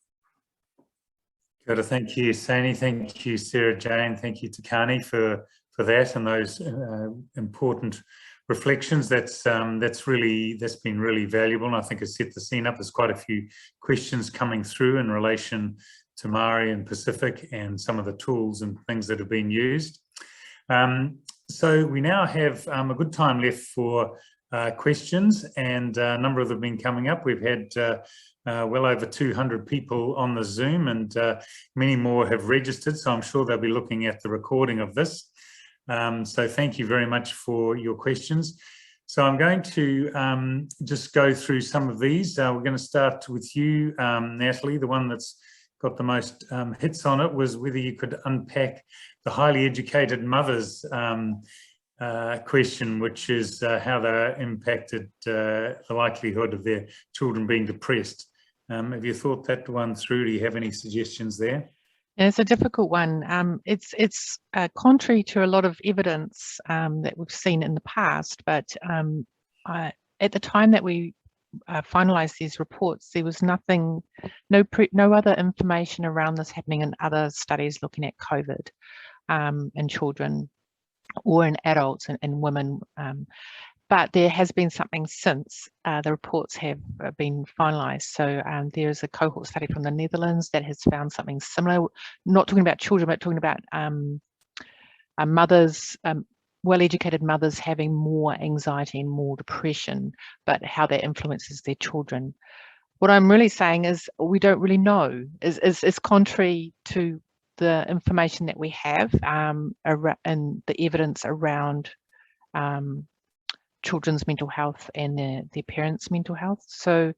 Good. Thank you, Sani. Thank you, Sarah Jane. Thank you, Takani, for that and those important reflections. That's been really valuable, and I think it's set the scene up. There's quite a few questions coming through in relation to Māori and Pacific and some of the tools and things that have been used. So we now have a good time left for questions, and a number of them have been coming up. We've had well over 200 people on the Zoom, and many more have registered, so I'm sure they'll be looking at the recording of this. So thank you very much for your questions. So I'm going to just go through some of these. We're going to start with you, Natalie. The one that's got the most hits on it was whether you could unpack the highly educated mothers question, which is how they're impacted, the likelihood of their children being depressed. Have you thought that one through? Do you have any suggestions there? And it's a difficult one. It's contrary to a lot of evidence that we've seen in the past, but at the time that we finalised these reports, there was nothing, no other information around this happening in other studies looking at COVID in children or in adults and women. But there has been something since the reports have been finalised. So there's a cohort study from the Netherlands that has found something similar, not talking about children, but talking about mothers, well-educated mothers having more anxiety and more depression, but how that influences their children. What I'm really saying is we don't really know. Is contrary to the information that we have and the evidence around children's mental health and their parents' mental health. So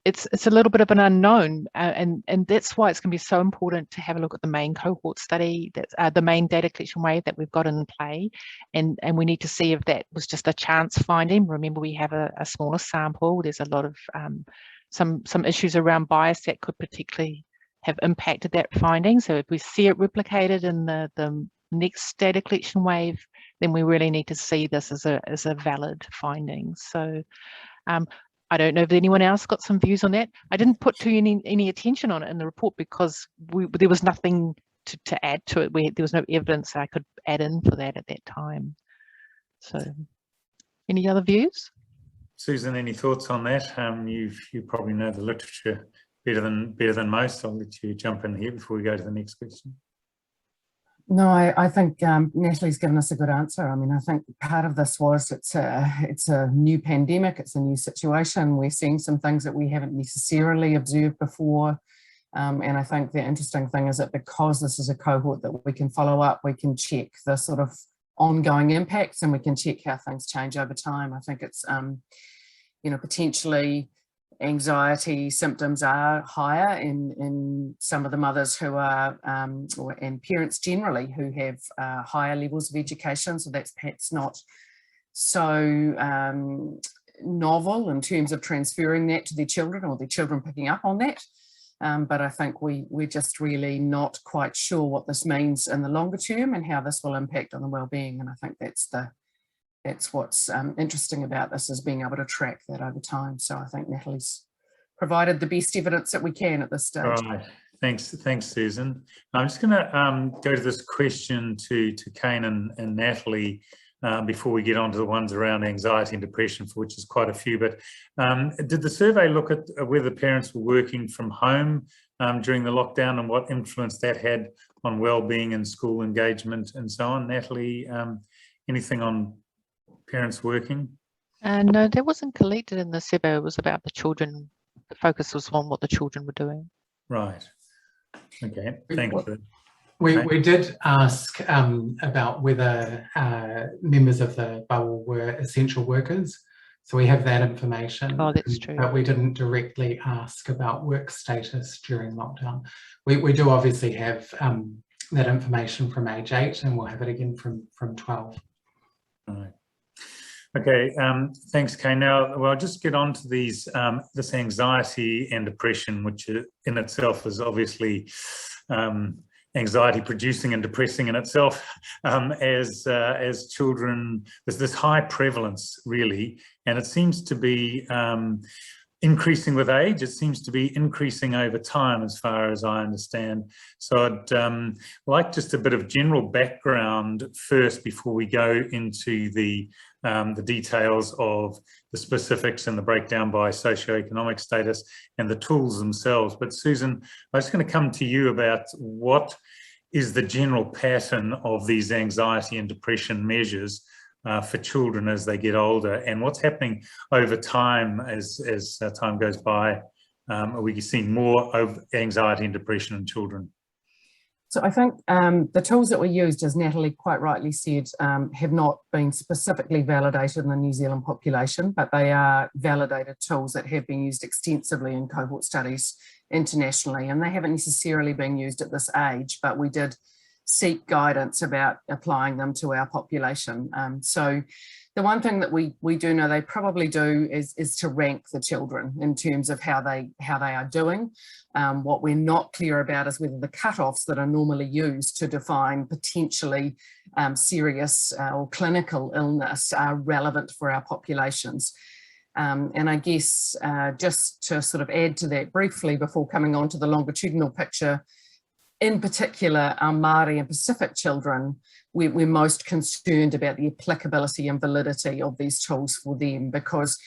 it's a little bit of an unknown, and that's why it's going to be so important to have a look at the main cohort study, that's the main data collection wave that we've got in play, and we need to see if that was just a chance finding. Remember, we have a smaller sample. There's a lot of some issues around bias that could particularly have impacted that finding. So if we see it replicated in the next data collection wave, then we really need to see this as a valid finding. So I don't know if anyone else got some views on that. I didn't put any attention on it in the report because there was nothing to add to it. There was no evidence that I could add in for that at that time. So any other views? Susan, any thoughts on that? You probably know the literature better than most. I'll let you jump in here before we go to the next question. No, I think Natalie's given us a good answer. I mean, I think part of this was it's a new pandemic, it's a new situation. We're seeing some things that we haven't necessarily observed before. And I think the interesting thing is that because this is a cohort that we can follow up, we can check the sort of ongoing impacts and we can check how things change over time. I think it's, you know, potentially anxiety symptoms are higher in some of the mothers who are, and parents generally who have higher levels of education. So that's perhaps not so novel in terms of transferring that to their children or their children picking up on that. But I think we're just really not quite sure what this means in the longer term and how this will impact on the wellbeing. And I think that's what's interesting about this, is being able to track that over time. So I think Natalie's provided the best evidence that we can at this stage. Right. Thanks, Susan. I'm just going to go to this question to Kane and Natalie before we get on to the ones around anxiety and depression, for which is quite a few. But did the survey look at whether parents were working from home during the lockdown and what influence that had on wellbeing and school engagement and so on? Natalie, anything on parents working? No, that wasn't collected in the survey. It was about the children. The focus was on what the children were doing. Right. Okay. Thank you. We did ask about whether members of the bubble were essential workers. So we have that information. Oh, that's true. But we didn't directly ask about work status during lockdown. We do obviously have that information from age 8, and we'll have it again from 12. Right. Okay, thanks, Kay. Now, well, I'll just get on to these, this anxiety and depression, which in itself is obviously anxiety producing and depressing in itself as children. There's this high prevalence, really, and it seems to be increasing with age. It seems to be increasing over time, as far as I understand. So I'd like just a bit of general background first before we go into the details of the specifics and the breakdown by socioeconomic status and the tools themselves. But Susan, I'm just going to come to you about what is the general pattern of these anxiety and depression measures for children as they get older, and what's happening over time as time goes by. Are we seeing more of anxiety and depression in children? So I think the tools that were used, as Natalie quite rightly said, have not been specifically validated in the New Zealand population, but they are validated tools that have been used extensively in cohort studies internationally, and they haven't necessarily been used at this age, but we did seek guidance about applying them to our population. So the one thing that we do know they probably do is to rank the children in terms of how they are doing. What we're not clear about is whether the cutoffs that are normally used to define potentially serious or clinical illness are relevant for our populations. And I guess just to sort of add to that briefly before coming on to the longitudinal picture, in particular, our Māori and Pacific children, we're most concerned about the applicability and validity of these tools for them, because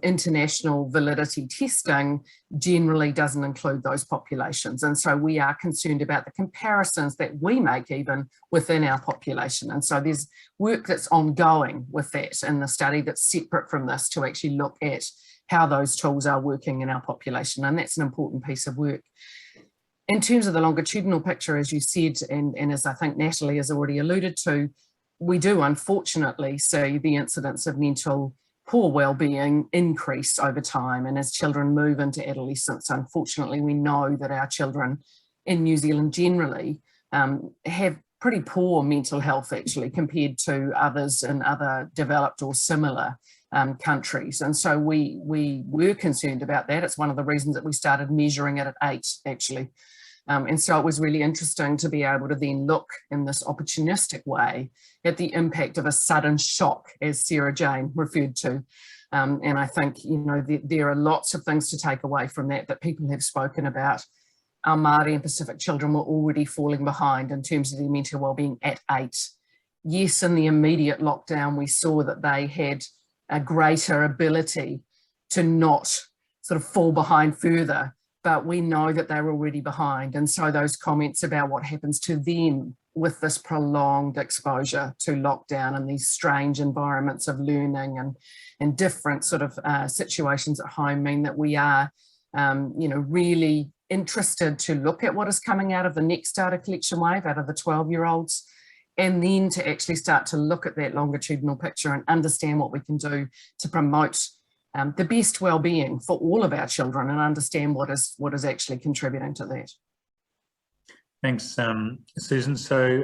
international validity testing generally doesn't include those populations. And so we are concerned about the comparisons that we make even within our population. And so there's work that's ongoing with that in the study that's separate from this to actually look at how those tools are working in our population. And that's an important piece of work. In terms of the longitudinal picture, as you said, and as I think Natalie has already alluded to, we do unfortunately see the incidence of mental poor well-being increase over time. And as children move into adolescence, unfortunately, we know that our children in New Zealand generally have pretty poor mental health actually compared to others in other developed or similar countries. And so we were concerned about that. It's one of the reasons that we started measuring it at 8 actually. And so it was really interesting to be able to then look in this opportunistic way at the impact of a sudden shock, as Sarah Jane referred to. And I think, you know, there are lots of things to take away from that people have spoken about. Our Māori and Pacific children were already falling behind in terms of their mental wellbeing at 8. Yes, in the immediate lockdown, we saw that they had a greater ability to not sort of fall behind further, but we know that they're already behind. And so those comments about what happens to them with this prolonged exposure to lockdown and these strange environments of learning and different sort of situations at home mean that we are, you know, really interested to look at what is coming out of the next data collection wave, out of the 12-year-olds, and then to actually start to look at that longitudinal picture and understand what we can do to promote the best well-being for all of our children and understand what is actually contributing to that. Thanks, Susan. So,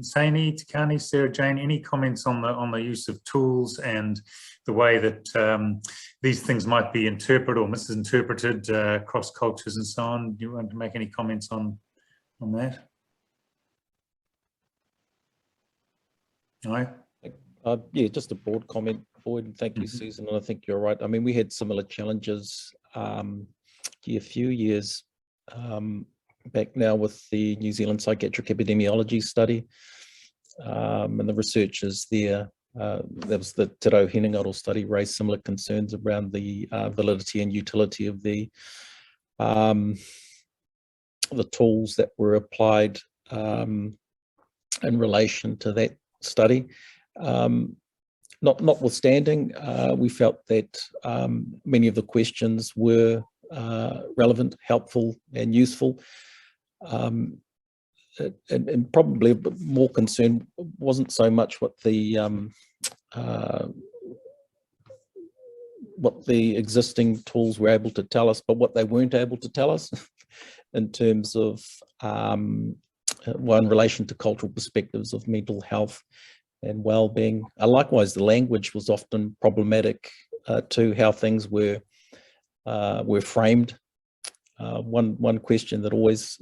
Saini, Tikani, Sarah Jane, any comments on the use of tools and the way that these things might be interpreted or misinterpreted across cultures and so on? Do you want to make any comments on that? No? Yeah, just a broad comment, Boyd, and thank you, Susan. And I think you're right. I mean, we had similar challenges a few years back now with the New Zealand Psychiatric Epidemiology Study, and the researchers there. That was the Te Rau Hinengaro study, raised similar concerns around the validity and utility of the tools that were applied in relation to that study. Notwithstanding, we felt that many of the questions were relevant, helpful, and useful. And probably a bit more concern wasn't so much what the existing tools were able to tell us, but what they weren't able to tell us in terms of, well, in relation to cultural perspectives of mental health and well-being. Likewise, the language was often problematic to how things were framed. One question that always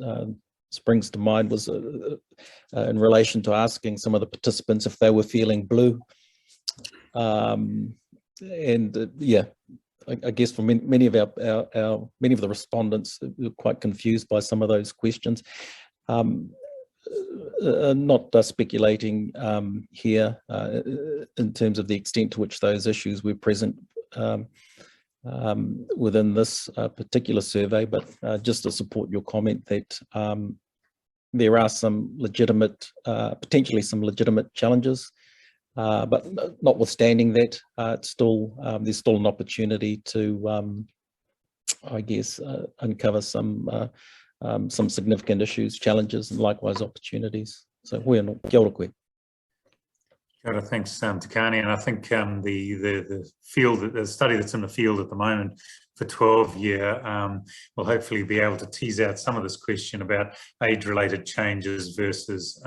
springs to mind was in relation to asking some of the participants if they were feeling blue. Yeah, I guess for many of many of the respondents were quite confused by some of those questions. Not speculating here in terms of the extent to which those issues were present within this particular survey, but just to support your comment that there are some legitimate, potentially some legitimate challenges, but notwithstanding that, it's still there's still an opportunity to, I guess, uncover some significant issues, challenges, and likewise opportunities. So, kia ora koe. Good, thanks, Takani. And I think the study that's in the field at the moment for 12-year will hopefully be able to tease out some of this question about age-related changes versus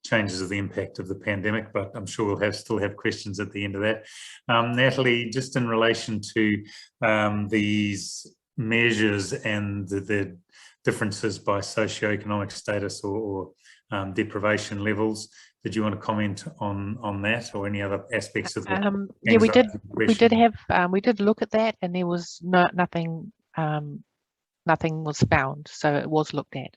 changes of the impact of the pandemic. But I'm sure we'll still have questions at the end of that. Natalie, just in relation to these measures and the differences by socioeconomic status or deprivation levels, did you want to comment on that or any other aspects of the yeah, we did look at that, and there was nothing was found, so it was looked at.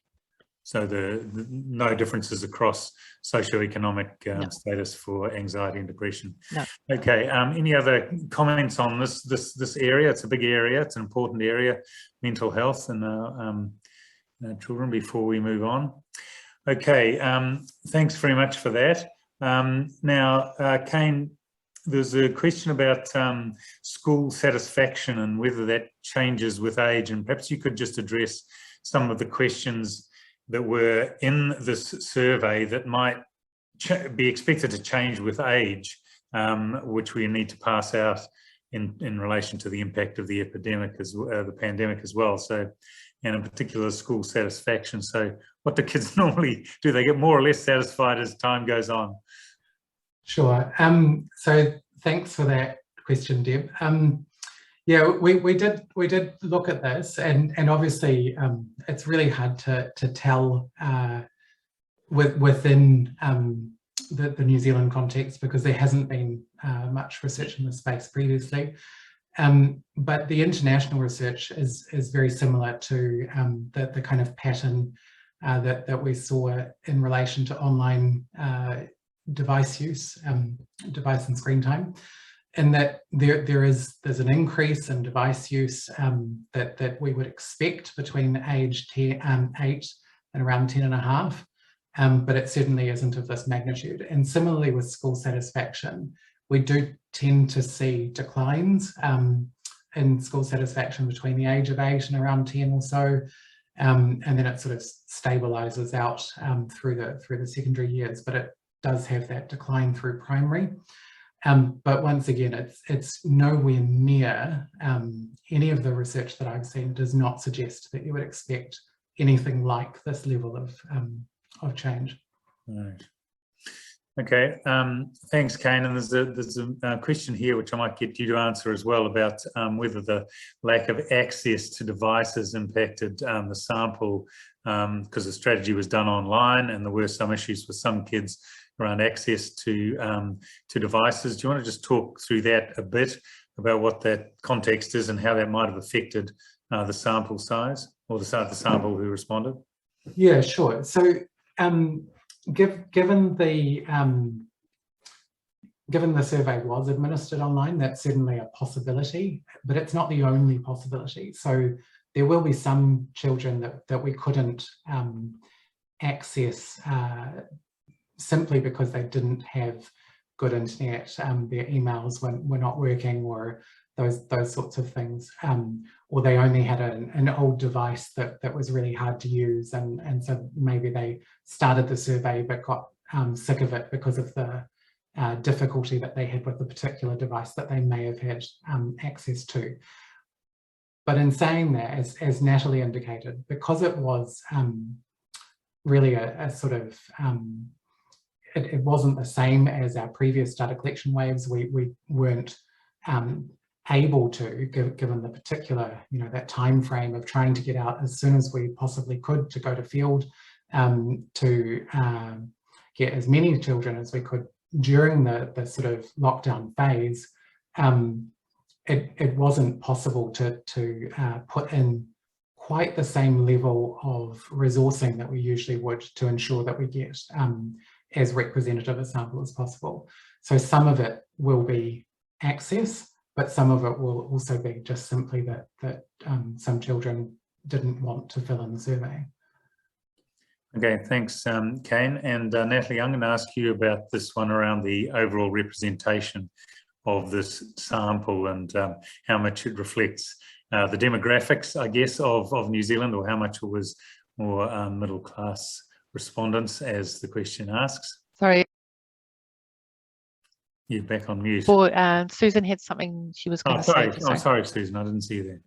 So no differences across socioeconomic status for anxiety and depression. No. Okay. Any other comments on this area? It's a big area. It's an important area, mental health and children. Before we move on. Okay, thanks very much for that. Now, Kane, there's a question about school satisfaction and whether that changes with age, and perhaps you could just address some of the questions that were in this survey that might be expected to change with age, which we need to pass out in relation to the impact of the epidemic, the pandemic as well. So, and in particular, school satisfaction. So what do kids normally do? They get more or less satisfied as time goes on? Sure. So thanks for that question, Deb. Yeah, we did look at this, and obviously it's really hard to tell within the New Zealand context because there hasn't been much research in this space previously. But the international research is very similar to the kind of pattern that we saw in relation to online device use, device and screen time, and that there's an increase in device use that we would expect between age 8 and around 10 and a half, but it certainly isn't of this magnitude. And similarly with school satisfaction, we do tend to see declines in school satisfaction between the age of 8 and around 10 or so, and then it sort of stabilizes out through the secondary years, but it does have that decline through primary. But once again, it's nowhere near any of the research that I've seen does not suggest that you would expect anything like this level of change. Right. Okay, thanks, Kane. And there's a question here which I might get you to answer as well about whether the lack of access to devices impacted the sample, because the strategy was done online and there were some issues with some kids around access to devices. Do you want to just talk through that a bit about what that context is and how that might have affected the sample size or the sample who responded? Yeah, sure. So given the survey was administered online, that's certainly a possibility, but it's not the only possibility. So there will be some children that we couldn't access simply because they didn't have good internet, their emails were not working, or those sorts of things, or they only had an old device that was really hard to use, and so maybe they started the survey but got sick of it because of the difficulty that they had with the particular device that they may have had access to. But in saying that, as Natalie indicated, because it was really a sort of it wasn't the same as our previous data collection waves, we weren't able to, given the particular, that time frame of trying to get out as soon as we possibly could to go to field, to get as many children as we could during the sort of lockdown phase. It wasn't possible to put in quite the same level of resourcing that we usually would to ensure that we get as representative a sample as possible. So some of it will be access, but some of it will also be just simply that some children didn't want to fill in the survey. Okay, thanks, Kane. And Natalie, I'm going to ask you about this one around the overall representation of this sample and how much it reflects the demographics, I guess, of New Zealand, or how much it was more middle class respondents, as the question asks. Sorry. You're back on mute. Or Susan had something she was going to say. I'm sorry, Susan, I didn't see you there.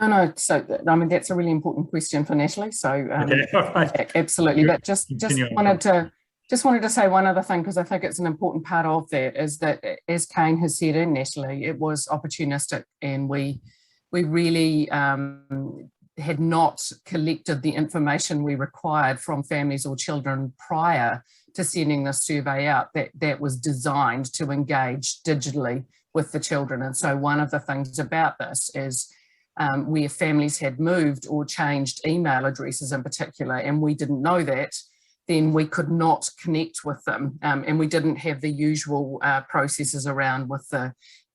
No, so I mean that's a really important question for Natalie. So Okay, all right. absolutely, but just wanted to say one other thing, because I think it's an important part of that, is that, as Kane has said and Natalie, it was opportunistic, and we really had not collected the information we required from families or children prior to sending the survey out that was designed to engage digitally with the children. And so one of the things about this is where families had moved or changed email addresses in particular, and we didn't know that, then we could not connect with them, and we didn't have the usual processes around with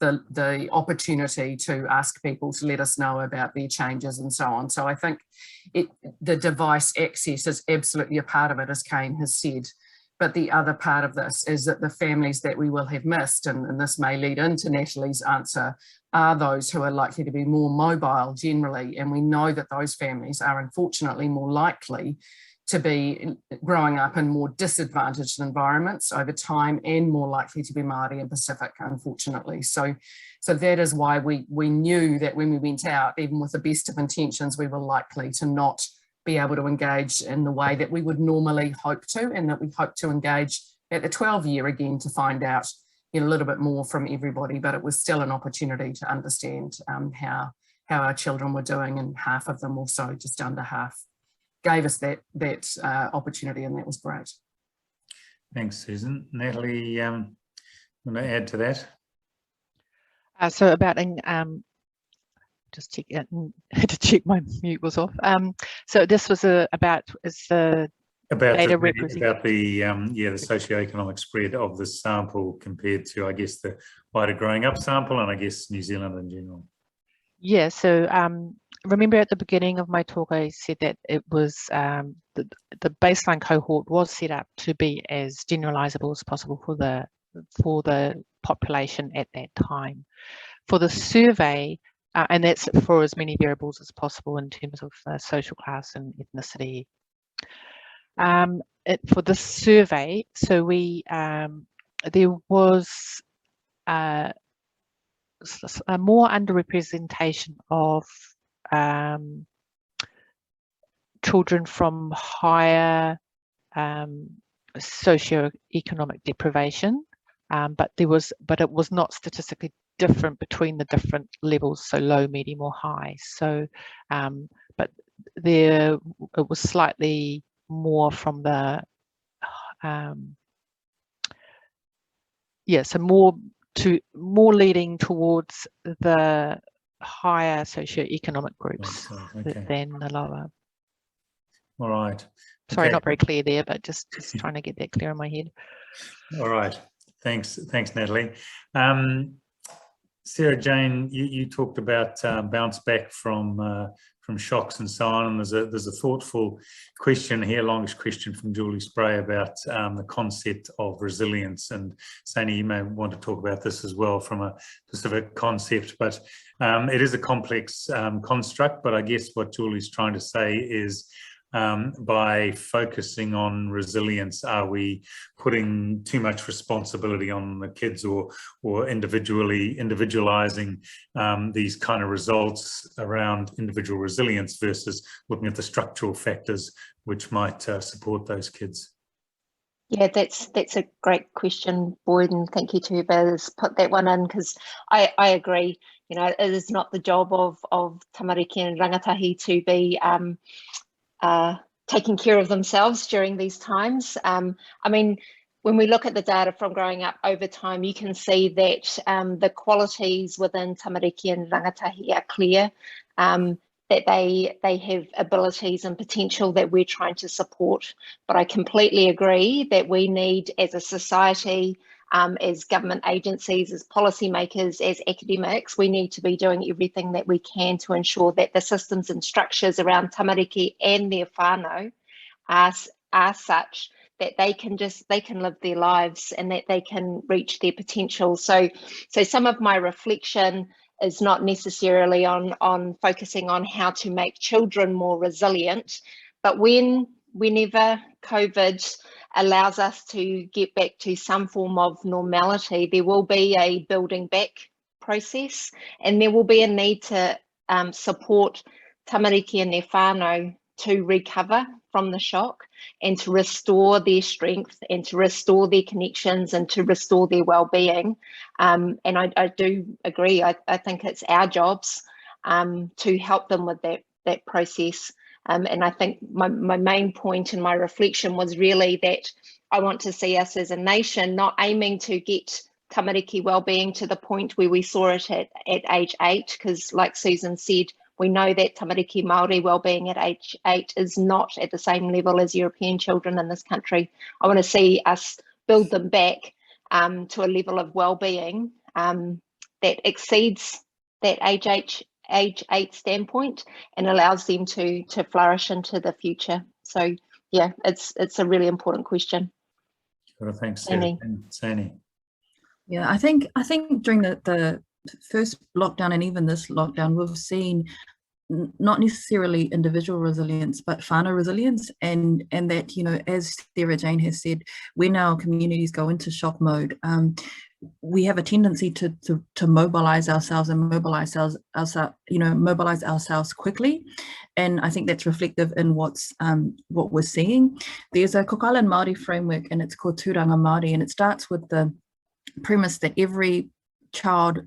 the opportunity to ask people to let us know about their changes and so on. So I think the device access is absolutely a part of it, as Kane has said. But the other part of this is that the families that we will have missed, and this may lead into Natalie's answer, are those who are likely to be more mobile generally. And we know that those families are unfortunately more likely to be growing up in more disadvantaged environments over time, and more likely to be Māori and Pacific, unfortunately. So that is why we knew that when we went out, even with the best of intentions, we were likely to not be able to engage in the way that we would normally hope to, and that we hope to engage at the 12-year again to find out a little bit more from everybody. But it was still an opportunity to understand how our children were doing, and half of them, also just under half, gave us that opportunity, and that was great. Thanks, Susan. Natalie, want to add to that? So about just check it, had to check my mute was off. So this was about the data representation about the socioeconomic spread of the sample compared to, I guess, the wider growing up sample, and I guess New Zealand in general. Yeah. So remember at the beginning of my talk, I said that it was the baseline cohort was set up to be as generalizable as possible for the population at that time. For the survey, and that's for as many variables as possible in terms of social class and ethnicity. For the survey, so there was a more underrepresentation of children from higher socioeconomic deprivation, but it was not statistically different between the different levels, so low, medium, or high. So, but it was slightly more from the so more leading towards the higher socioeconomic groups than the lower. All right. Sorry, not very clear there, but just trying to get that clear in my head. All right. Thanks, Natalie. Sarah Jane, you talked about bounce back from shocks and so on. And there's a thoughtful question here, longish question from Julie Spray about the concept of resilience. And Sani, you may want to talk about this as well from a specific concept, but it is a complex construct. But I guess what Julie's trying to say is, by focusing on resilience, are we putting too much responsibility on the kids, or individualizing these kind of results around individual resilience versus looking at the structural factors which might support those kids? Yeah, that's a great question, Boyd, and thank you to whoever's put that one in, because I agree. It is not the job of tamariki and rangatahi to be taking care of themselves during these times. I mean, when we look at the data from growing up over time, you can see that the qualities within tamariki and rangatahi are clear, that they have abilities and potential that we're trying to support. But I completely agree that we need, as a society, as government agencies, as policymakers, as academics, we need to be doing everything that we can to ensure that the systems and structures around tamariki and their whānau are such that they can live their lives and that they can reach their potential. So some of my reflection is not necessarily on focusing on how to make children more resilient, but whenever COVID allows us to get back to some form of normality, there will be a building back process, and there will be a need to support tamariki and their whānau to recover from the shock and to restore their strength and to restore their connections and to restore their well-being. And I do agree, I think it's our jobs to help them with that process. And I think my main point in my reflection was really that I want to see us as a nation not aiming to get tamariki well-being to the point where we saw it at age 8, because like Susan said, we know that tamariki Māori well-being at age 8 is not at the same level as European children in this country. I want to see us build them back to a level of well-being that exceeds that age 8 standpoint and allows them to flourish into the future. So yeah, it's a really important question. Sure, thanks, Sani. Yeah, I think during the first lockdown and even this lockdown, we've seen not necessarily individual resilience, but whānau resilience, and that, you know, as Sarah Jane has said, when our communities go into shock mode, we have a tendency to mobilize ourselves and mobilize ourselves quickly, and I think that's reflective in what we're seeing. There's a Cook Island Māori framework, and it's called Tūranga Māori, and it starts with the premise that every child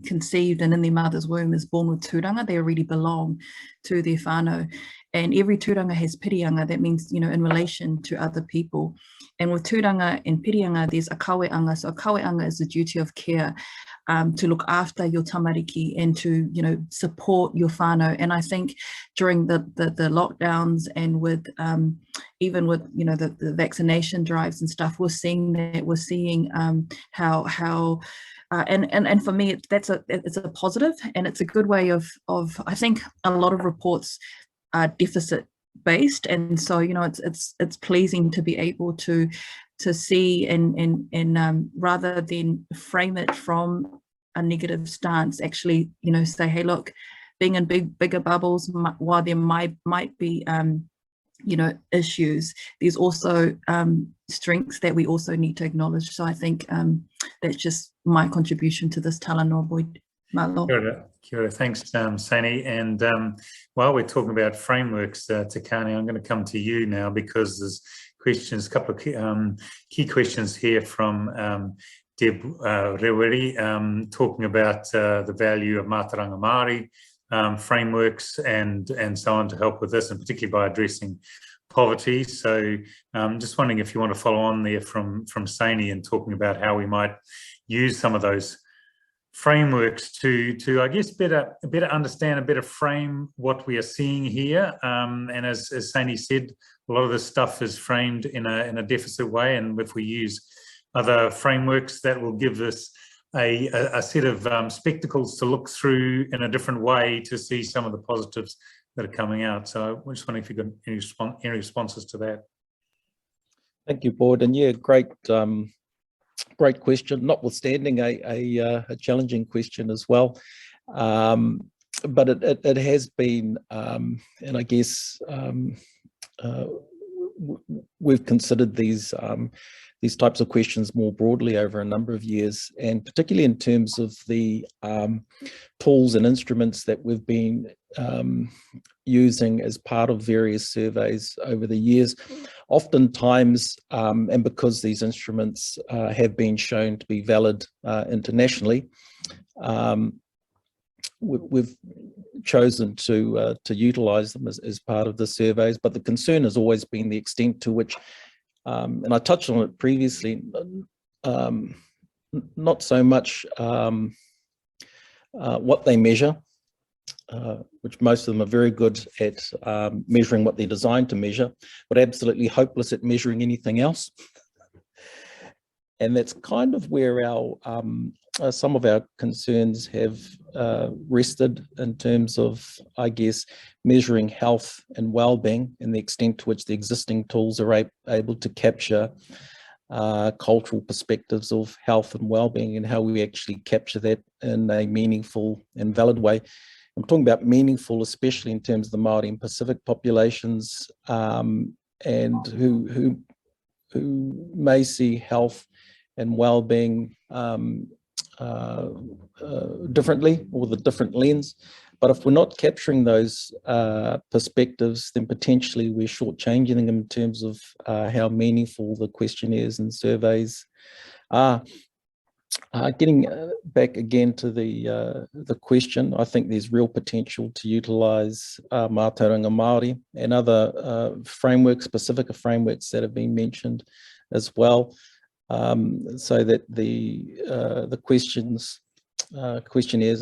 conceived and in their mother's womb is born with tūranga. They already belong to their whānau, and every tūranga has pirianga. That means, you know, in relation to other people. And with tūranga and pirianga, there's a kaweanga. So a kaweanga is the duty of care, to look after your tamariki and to, you know, support your whānau. And I think during the lockdowns and with even with, you know, the vaccination drives and stuff, we're seeing how and for me, it's a positive, and it's a good way of I think a lot of reports are deficit based, and so, you know, it's pleasing to be able to see and rather than frame it from a negative stance, actually, you know, say, hey, look, being in bigger bubbles, while there might be you know, issues, there's also strengths that we also need to acknowledge. So I think that's just my contribution to this talanoa boy. Kia ora. Thanks, Sani. And while we're talking about frameworks, Takani, I'm going to come to you now, because there's questions, a couple of key questions here from Deb Reweri, talking about the value of Mātauranga Māori frameworks and so on to help with this, and particularly by addressing poverty. So just wondering if you want to follow on there from Sani and talking about how we might use some of those frameworks to I guess better understand, a better frame what we are seeing here. And as Sani said, a lot of this stuff is framed in a deficit way, and if we use other frameworks, that will give us a set of spectacles to look through in a different way to see some of the positives that are coming out. So I just wondering if you've got any responses to that. Thank you, Boyd. And yeah, great question, notwithstanding a challenging question as well. But it has been, and I guess we've considered these types of questions more broadly over a number of years, and particularly in terms of the tools and instruments that we've been using as part of various surveys over the years. Oftentimes, and because these instruments have been shown to be valid internationally, we've chosen to utilize them as part of the surveys. But the concern has always been the extent to which, and I touched on it previously, not so much what they measure, which most of them are very good at measuring what they're designed to measure, but absolutely hopeless at measuring anything else. And that's kind of where our some of our concerns have rested in terms of, I guess, measuring health and well-being and the extent to which the existing tools are able to capture cultural perspectives of health and well-being, and how we actually capture that in a meaningful and valid way. I'm talking about meaningful, especially in terms of the Māori and Pacific populations, and who who may see health and well-being differently, or the different lens. But if we're not capturing those perspectives, then potentially we're shortchanging them in terms of how meaningful the questionnaires and surveys are. Getting back again to the question, I think there's real potential to utilise Mātauranga Māori and other frameworks, specific frameworks that have been mentioned as well, so that the questionnaires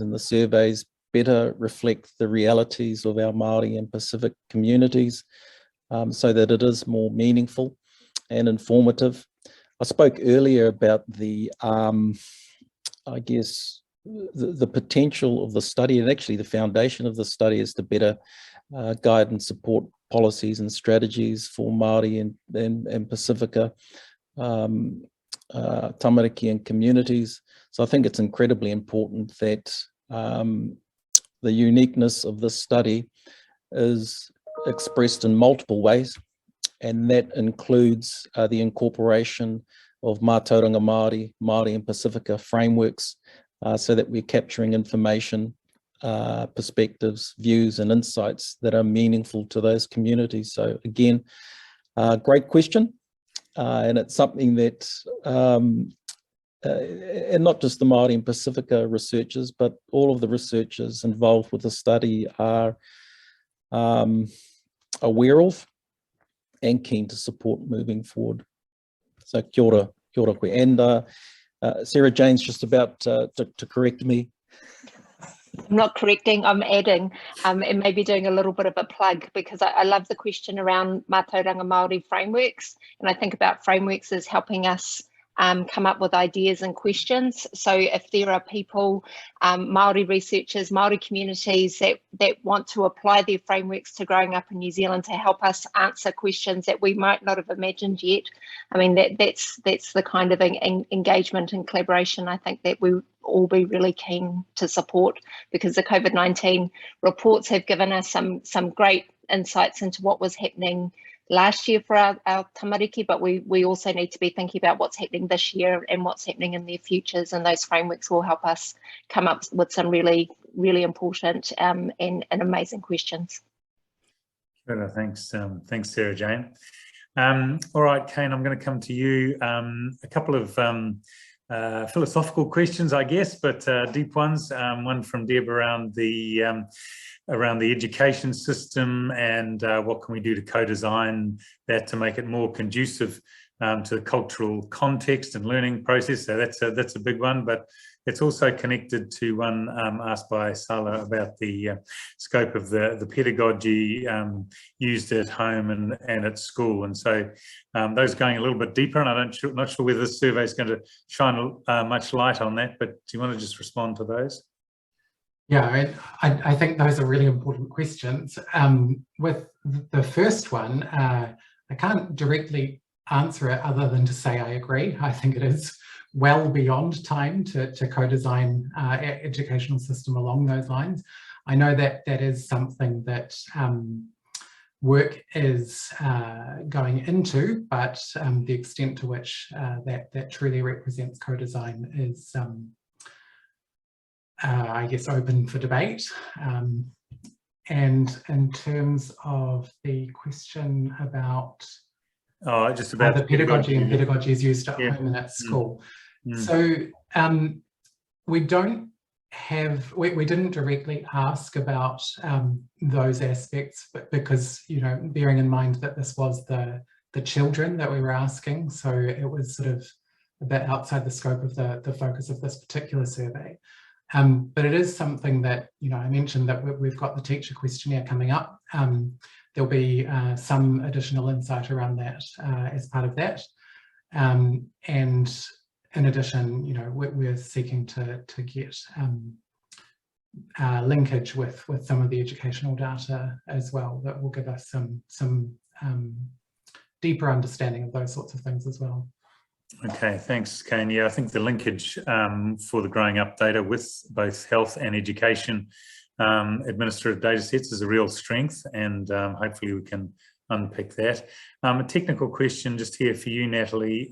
and the surveys better reflect the realities of our Māori and Pacific communities, so that it is more meaningful and informative. I spoke earlier about the, I guess, the potential of the study, and actually the foundation of the study is to better guide and support policies and strategies for Māori and Pacifica tamariki and communities. So I think it's incredibly important that the uniqueness of this study is expressed in multiple ways, and that includes the incorporation of Mātauranga Māori, Māori and Pacifica frameworks, so that we're capturing information, perspectives, views and insights that are meaningful to those communities. So again, great question, and it's something that, and not just the Māori and Pacifica researchers, but all of the researchers involved with the study are aware of and keen to support moving forward. So kia ora koe. And Sarah Jane's just about to correct me. I'm not correcting, I'm adding, and maybe doing a little bit of a plug, because I love the question around Mātauranga Māori frameworks, and I think about frameworks as helping us come up with ideas and questions. So if there are people, Māori researchers, Māori communities that want to apply their frameworks to growing up in New Zealand to help us answer questions that we might not have imagined yet, I mean, that's the kind of engagement and collaboration I think that we all be really keen to support, because the COVID-19 reports have given us some great insights into what was happening last year for our tamariki, but we also need to be thinking about what's happening this year and what's happening in their futures, and those frameworks will help us come up with some really, really important and amazing questions. Good, thanks, Sarah Jane. All right, Kane, I'm going to come to you. A couple of philosophical questions, I guess, but deep ones. One from Deb around the education system and what can we do to co-design that to make it more conducive to the cultural context and learning process. So that's a big one, but it's also connected to one asked by Sala about the scope of the pedagogy used at home and at school. And so those going a little bit deeper, and I'm not sure whether this survey is going to shine much light on that, but do you want to just respond to those? Yeah, I think those are really important questions. With the first one, I can't directly answer it other than to say I agree. I think it is well beyond time to co-design our educational system along those lines. I know that that is something that work is going into, but the extent to which that truly represents co-design is I guess open for debate. And in terms of the question about just about the pedagogy and pedagogy is used at home and at school. So we don't have, we didn't directly ask about those aspects, but because, you know, bearing in mind that this was the children that we were asking, so it was sort of a bit outside the scope of the focus of this particular survey. But it is something that, you know, I mentioned that we've got the teacher questionnaire coming up. There'll be some additional insight around that as part of that. And in addition, you know, we're seeking to get linkage with some of the educational data as well that will give us some deeper understanding of those sorts of things as well. Okay, thanks, Kane. Yeah, I think the linkage for the growing up data with both health and education administrative data sets is a real strength, and hopefully we can unpick that. A technical question just here for you, Natalie,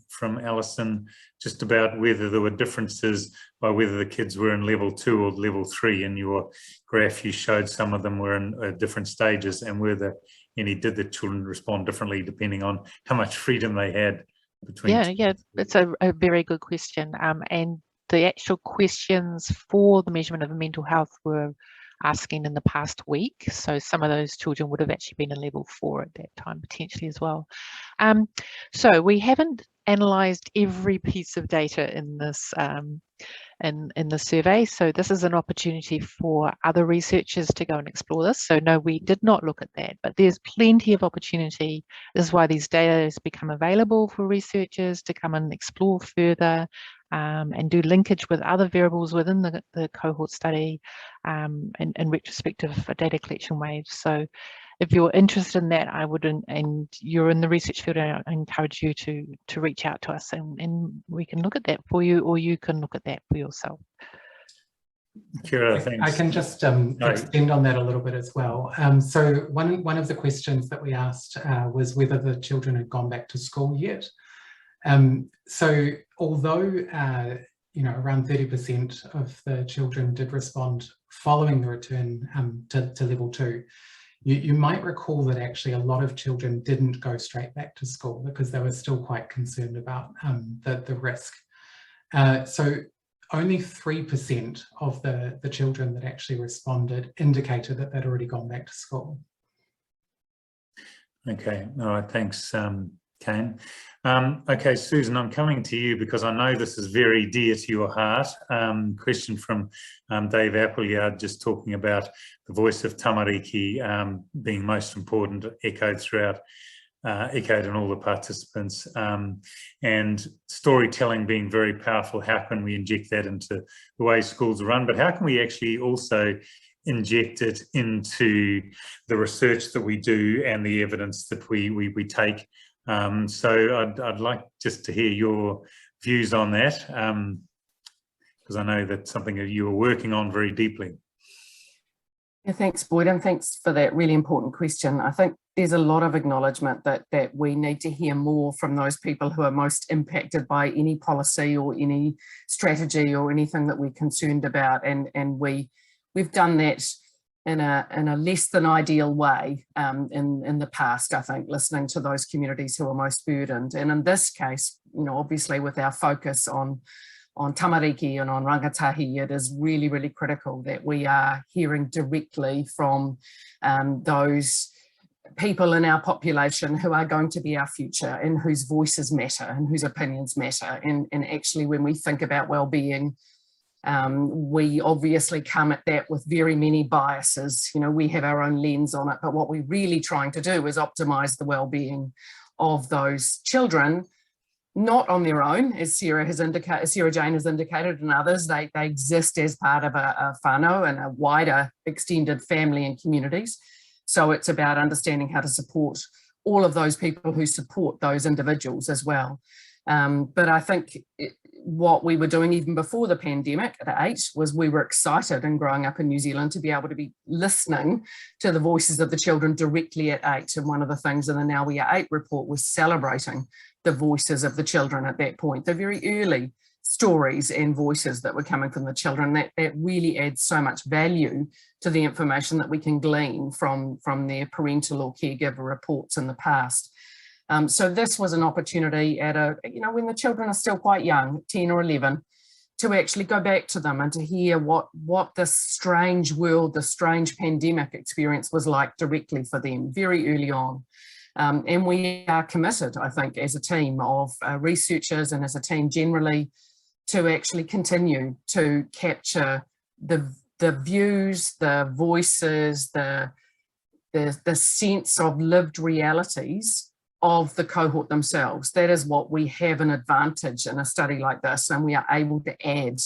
from Alison, just about whether there were differences by whether the kids were in level 2 or level 3. In your graph, you showed some of them were in different stages, and did the children respond differently depending on how much freedom they had between? Yeah, it's a very good question. And the actual questions for the measurement of mental health were asking in the past week. So some of those children would have actually been in level 4 at that time, potentially as well. So we haven't analysed every piece of data in this in the survey. So this is an opportunity for other researchers to go and explore this. So no, we did not look at that, but there's plenty of opportunity. This is why these data has become available for researchers to come and explore further, and do linkage with other variables within the cohort study, and retrospective data collection waves. So if you're interested in that, I would, and you're in the research field, I encourage you to reach out to us, and we can look at that for you, or you can look at that for yourself. Kira, thanks. I can just extend on that a little bit as well. So one of the questions that we asked was whether the children had gone back to school yet. So although around 30% of the children did respond following the return to level 2, you might recall that actually a lot of children didn't go straight back to school because they were still quite concerned about the risk. So only 3% of the children that actually responded indicated that they'd already gone back to school. Okay, all right, thanks, Kane. Okay, Susan, I'm coming to you because I know this is very dear to your heart. Question from Dave Appleyard, just talking about the voice of tamariki being most important, echoed in all the participants, and storytelling being very powerful. How can we inject that into the way schools are run? But how can we actually also inject it into the research that we do and the evidence that we take? So I'd like just to hear your views on that, because I know that's something that you are working on very deeply. Yeah, thanks, Boyd, and thanks for that really important question. I think there's a lot of acknowledgement that we need to hear more from those people who are most impacted by any policy or any strategy or anything that we're concerned about, and we've done that in a less than ideal way in the past, I think, listening to those communities who are most burdened. And in this case, obviously with our focus on tamariki and on rangatahi, it is really, really critical that we are hearing directly from those people in our population who are going to be our future and whose voices matter and whose opinions matter. And actually, when we think about well-being, we obviously come at that with very many biases. We have our own lens on it, but what we're really trying to do is optimize the well-being of those children, not on their own, as Sarah Jane has indicated, and others. They exist as part of a whānau and a wider extended family and communities. So it's about understanding how to support all of those people who support those individuals as well. But I think what we were doing even before the pandemic at 8 was we were excited in growing up in New Zealand to be able to be listening to the voices of the children directly at 8. And one of the things in the Now We Are 8 report was celebrating the voices of the children at that point, the very early stories and voices that were coming from the children. That really adds so much value to the information that we can glean from their parental or caregiver reports in the past. So this was an opportunity at when the children are still quite young, 10 or 11, to actually go back to them and to hear what this strange world, the strange pandemic experience was like directly for them very early on. And we are committed, I think, as a team of researchers and as a team generally, to actually continue to capture the views, the voices, the sense of lived realities of the cohort themselves. That is what we have an advantage in a study like this, and we are able to add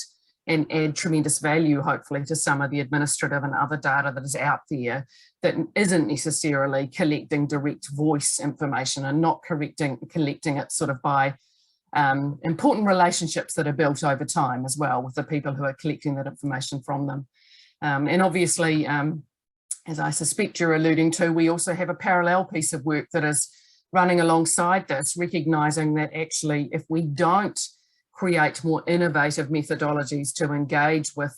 tremendous value, hopefully, to some of the administrative and other data that is out there that isn't necessarily collecting direct voice information and not collecting it sort of by important relationships that are built over time as well with the people who are collecting that information from them. And obviously, as I suspect you're alluding to, we also have a parallel piece of work that is running alongside this, recognising that actually if we don't create more innovative methodologies to engage with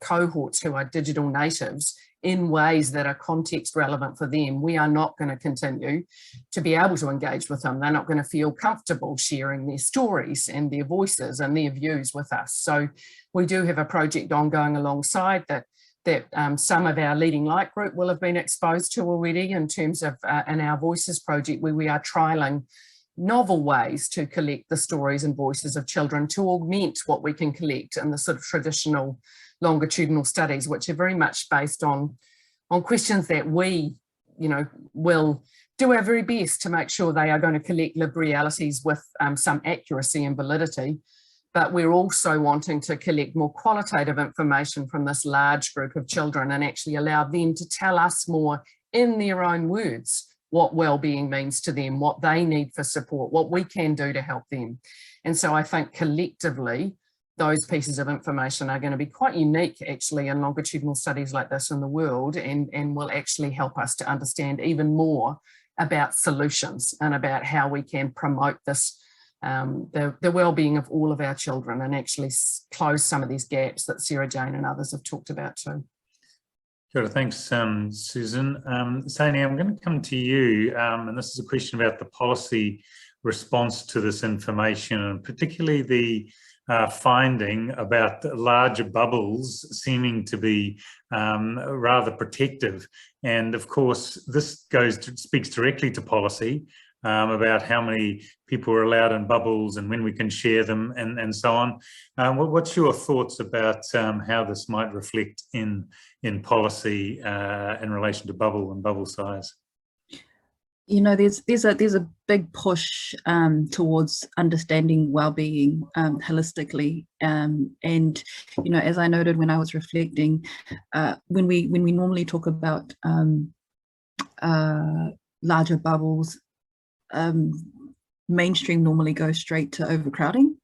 cohorts who are digital natives in ways that are context relevant for them, we are not going to continue to be able to engage with them. They're not going to feel comfortable sharing their stories and their voices and their views with us. So we do have a project ongoing alongside that some of our Leading Light group will have been exposed to already in terms of in our Voices project, where we are trialling novel ways to collect the stories and voices of children to augment what we can collect in the sort of traditional longitudinal studies, which are very much based on questions that we, will do our very best to make sure they are going to collect lived realities with some accuracy and validity. But we're also wanting to collect more qualitative information from this large group of children and actually allow them to tell us more in their own words what well-being means to them, what they need for support, what we can do to help them. And so I think collectively, those pieces of information are going to be quite unique actually in longitudinal studies like this in the world, and will actually help us to understand even more about solutions and about how we can promote this, the well-being of all of our children, and actually close some of these gaps that Sarah Jane and others have talked about too. Good, thanks, Susan. Sani, I'm going to come to you, and this is a question about the policy response to this information, and particularly the finding about larger bubbles seeming to be rather protective. And of course, this speaks directly to policy about how many people are allowed in bubbles and when we can share them and so on. What's your thoughts about how this might reflect in policy in relation to bubble and bubble size? There's a big push towards understanding well-being holistically, and as I noted when I was reflecting, when we normally talk about larger bubbles, mainstream normally goes straight to overcrowding,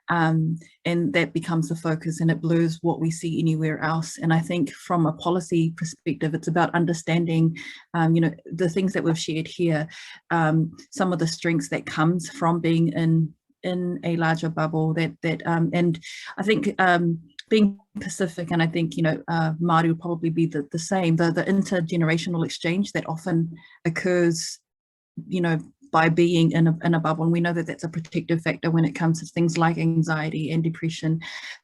and that becomes the focus, and it blurs what we see anywhere else. And I think from a policy perspective, it's about understanding the things that we've shared here, some of the strengths that comes from being in a larger bubble, and I think being Pacific, and I think Māori will probably be the same, the intergenerational exchange that often occurs by being in a bubble, and we know that that's a protective factor when it comes to things like anxiety and depression.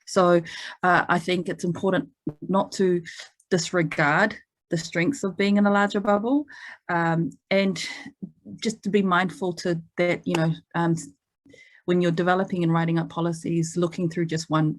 So I think it's important not to disregard the strengths of being in a larger bubble, and just to be mindful to that, when you're developing and writing up policies, looking through just one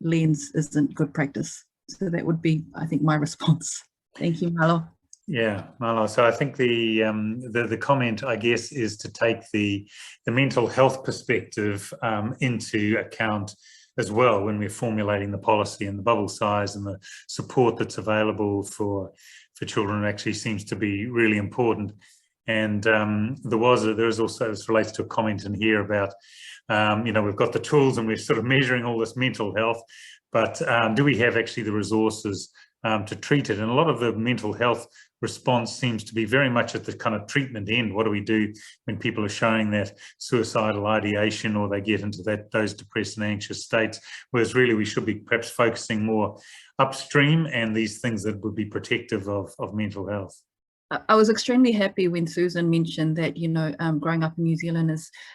lens isn't good practice. So that would be, I think, my response. Thank you, Malo. Yeah, Malo. So I think the comment, I guess, is to take the mental health perspective into account as well when we're formulating the policy, and the bubble size and the support that's available for children actually seems to be really important. And there is also, this relates to a comment in here about, we've got the tools and we're sort of measuring all this mental health, but do we have actually the resources to treat it? And a lot of the mental health response seems to be very much at the kind of treatment end. What do we do when people are showing that suicidal ideation, or they get into those depressed and anxious states? Whereas really we should be perhaps focusing more upstream, and these things that would be protective of mental health. I was extremely happy when Susan mentioned that, growing up in New Zealand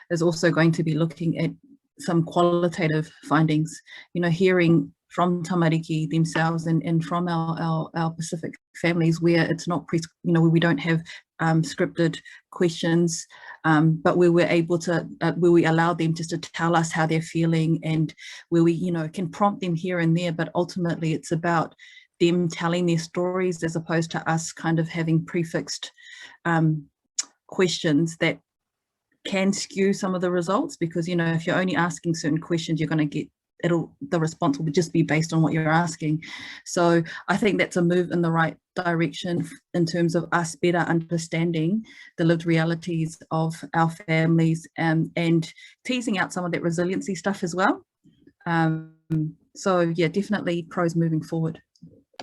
is also going to be looking at some qualitative findings, hearing from tamariki themselves and from our Pacific families, where it's not where we don't have scripted questions, but where we're able to, where we allow them just to tell us how they're feeling, and where we can prompt them here and there, but ultimately it's about them telling their stories, as opposed to us kind of having prefixed questions that can skew some of the results, because if you're only asking certain questions, you're going to get the response will just be based on what you're asking. So I think that's a move in the right direction in terms of us better understanding the lived realities of our families, and teasing out some of that resiliency stuff as well. So yeah, definitely pros moving forward.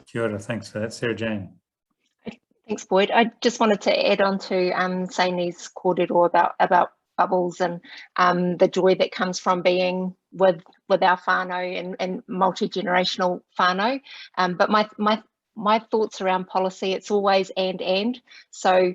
Kia ora, thanks for that. Sarah Jane. Thanks, Boyd. I just wanted to add on to Saini's kōrero about bubbles and the joy that comes from being with our whānau and multi-generational whānau. But my thoughts around policy, it's always and. So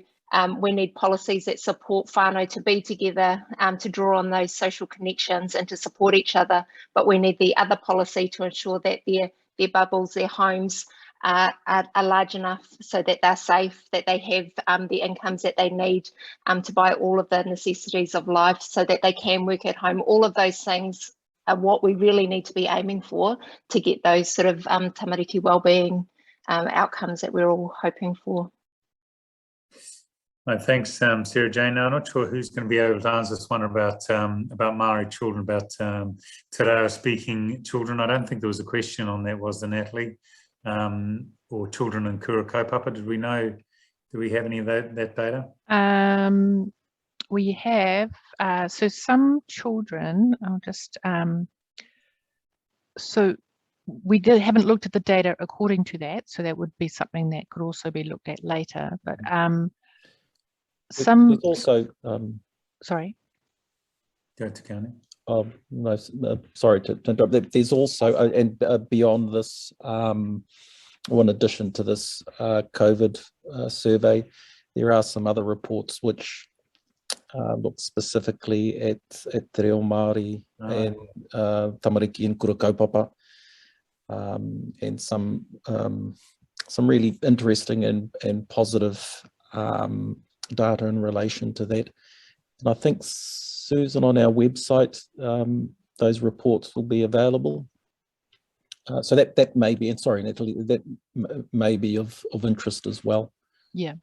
we need policies that support whānau to be together, to draw on those social connections and to support each other. But we need the other policy to ensure that their bubbles, their homes are large enough so that they're safe, that they have the incomes that they need to buy all of the necessities of life so that they can work at home. All of those things are what we really need to be aiming for to get those sort of tamariki wellbeing outcomes that we're all hoping for. Thanks, Sarah Jane. Now, I'm not sure who's going to be able to answer this one about Māori children, about Te Reo speaking children. I don't think there was a question on that, was there, Natalie? Or children in Kura Kaupapa. Did we know, do we have any of that data? We have, so some children, I'll just, so we haven't looked at the data according to that, so that would be something that could also be looked at later, but some... There's also... sorry? Go to County. No, sorry to interrupt. There's also, and beyond this, or in addition to this COVID survey, there are some other reports which look specifically at Te Reo Māori and tamariki in Kura Kaupapa, and some really interesting and positive data in relation to that. And I think, Susan, on our website, those reports will be available. So that may be, and sorry, Natalie, that may be of interest as well. Yeah.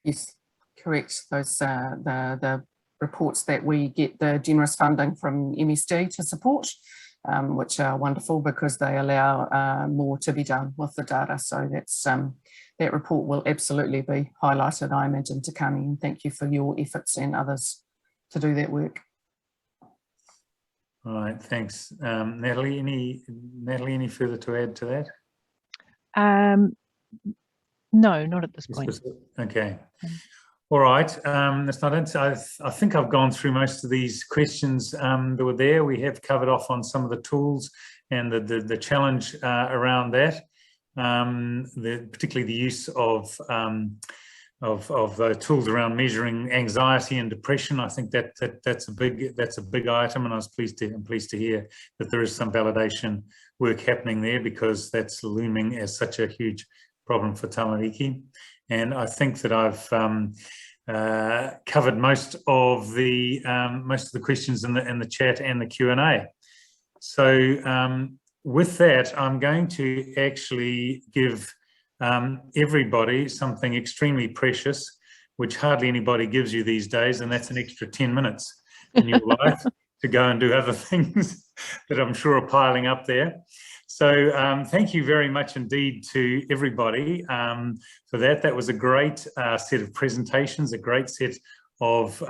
Yes, correct. Those the reports that we get the generous funding from MSD to support, which are wonderful because they allow more to be done with the data. So that's that report will absolutely be highlighted, I imagine, to Kani, and thank you for your efforts and others to do that work. All right, thanks. Natalie, any further to add to that? No, not at this point. Okay. All right. I think I've gone through most of these questions that were there. We have covered off on some of the tools and the challenge around that, particularly the use of the tools around measuring anxiety and depression. I think that's a big item, and I'm pleased to hear that there is some validation work happening there, because that's looming as such a huge problem for tamariki. And I think that I've covered most of the questions in the chat and the Q&A. So with that, I'm going to actually give everybody something extremely precious, which hardly anybody gives you these days, and that's an extra 10 minutes in your life to go and do other things that I'm sure are piling up there. So thank you very much indeed to everybody for that. That was a great set of presentations, a great set of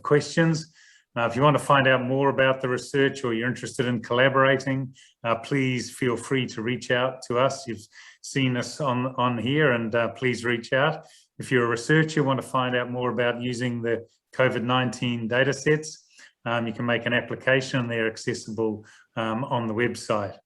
questions. If you want to find out more about the research, or you're interested in collaborating, please feel free to reach out to us. You've seen us on here, and please reach out. If you're a researcher, want to find out more about using the COVID-19 data sets, you can make an application. They're accessible on the website.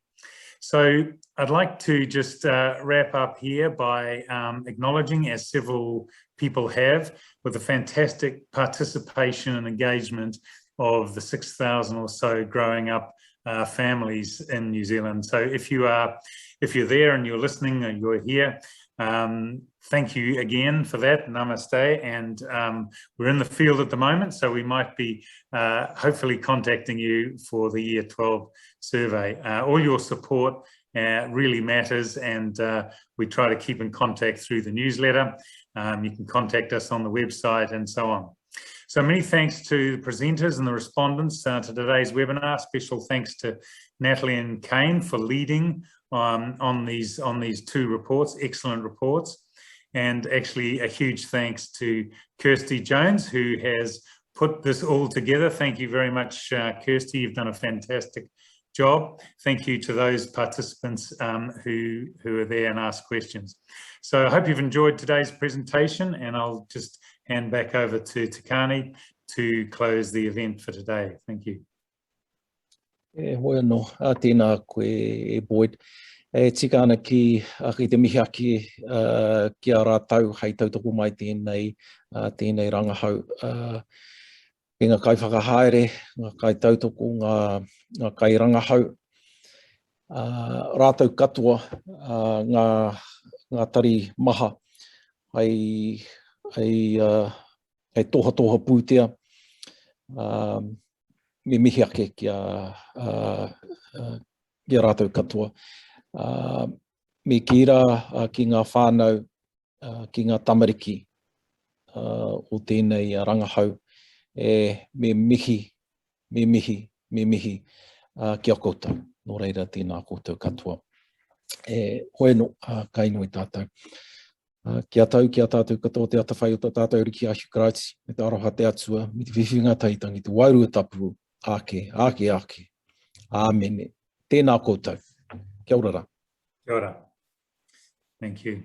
So I'd like to just wrap up here by acknowledging, as several people have, with the fantastic participation and engagement of the 6,000 or so growing up families in New Zealand. So if you're there and you're listening and you're here, thank you again for that. Namaste. And we're in the field at the moment, so we might be hopefully contacting you for the Year 12 survey. All your support really matters, and we try to keep in contact through the newsletter. You can contact us on the website and so on. So many thanks to the presenters and the respondents to today's webinar. Special thanks to Natalie and Kane for leading on these two reports, excellent reports. And actually a huge thanks to Kirsty Jones, who has put this all together. Thank you very much, Kirsty. You've done a fantastic job. Thank you to those participants who are there and asked questions. So I hope you've enjoyed today's presentation, and I'll just hand back over to Tikani to close the event for today. Thank you. Hoi anō, tēnā koe e Boyd. Tika ana ki te mihi aki ki a rātau hei tautoko mai tēnei rangahau. I ngā kai whakahaere, ngā kai tautoko, ngā kai rangahau. Rātau katoa, ngā tari maha, hei toha pūtea. Me mihi ake ki a rātau katoa. Me kira ki ngā whānau, ki ngā tamariki o tēnei rangahau, me mihi ki a koutou. Nō reira tēnā koutou katoa. Hoi anō, ka inui tātou. Kia tātou katoa te atawhai o tātou riki a Hukraiti, me te aroha te atua, me te whiwhinga taitangi, te wairua tapu, ake. Āmene. Tēnā koutou. Kia ora rā. Kia ora. Thank you.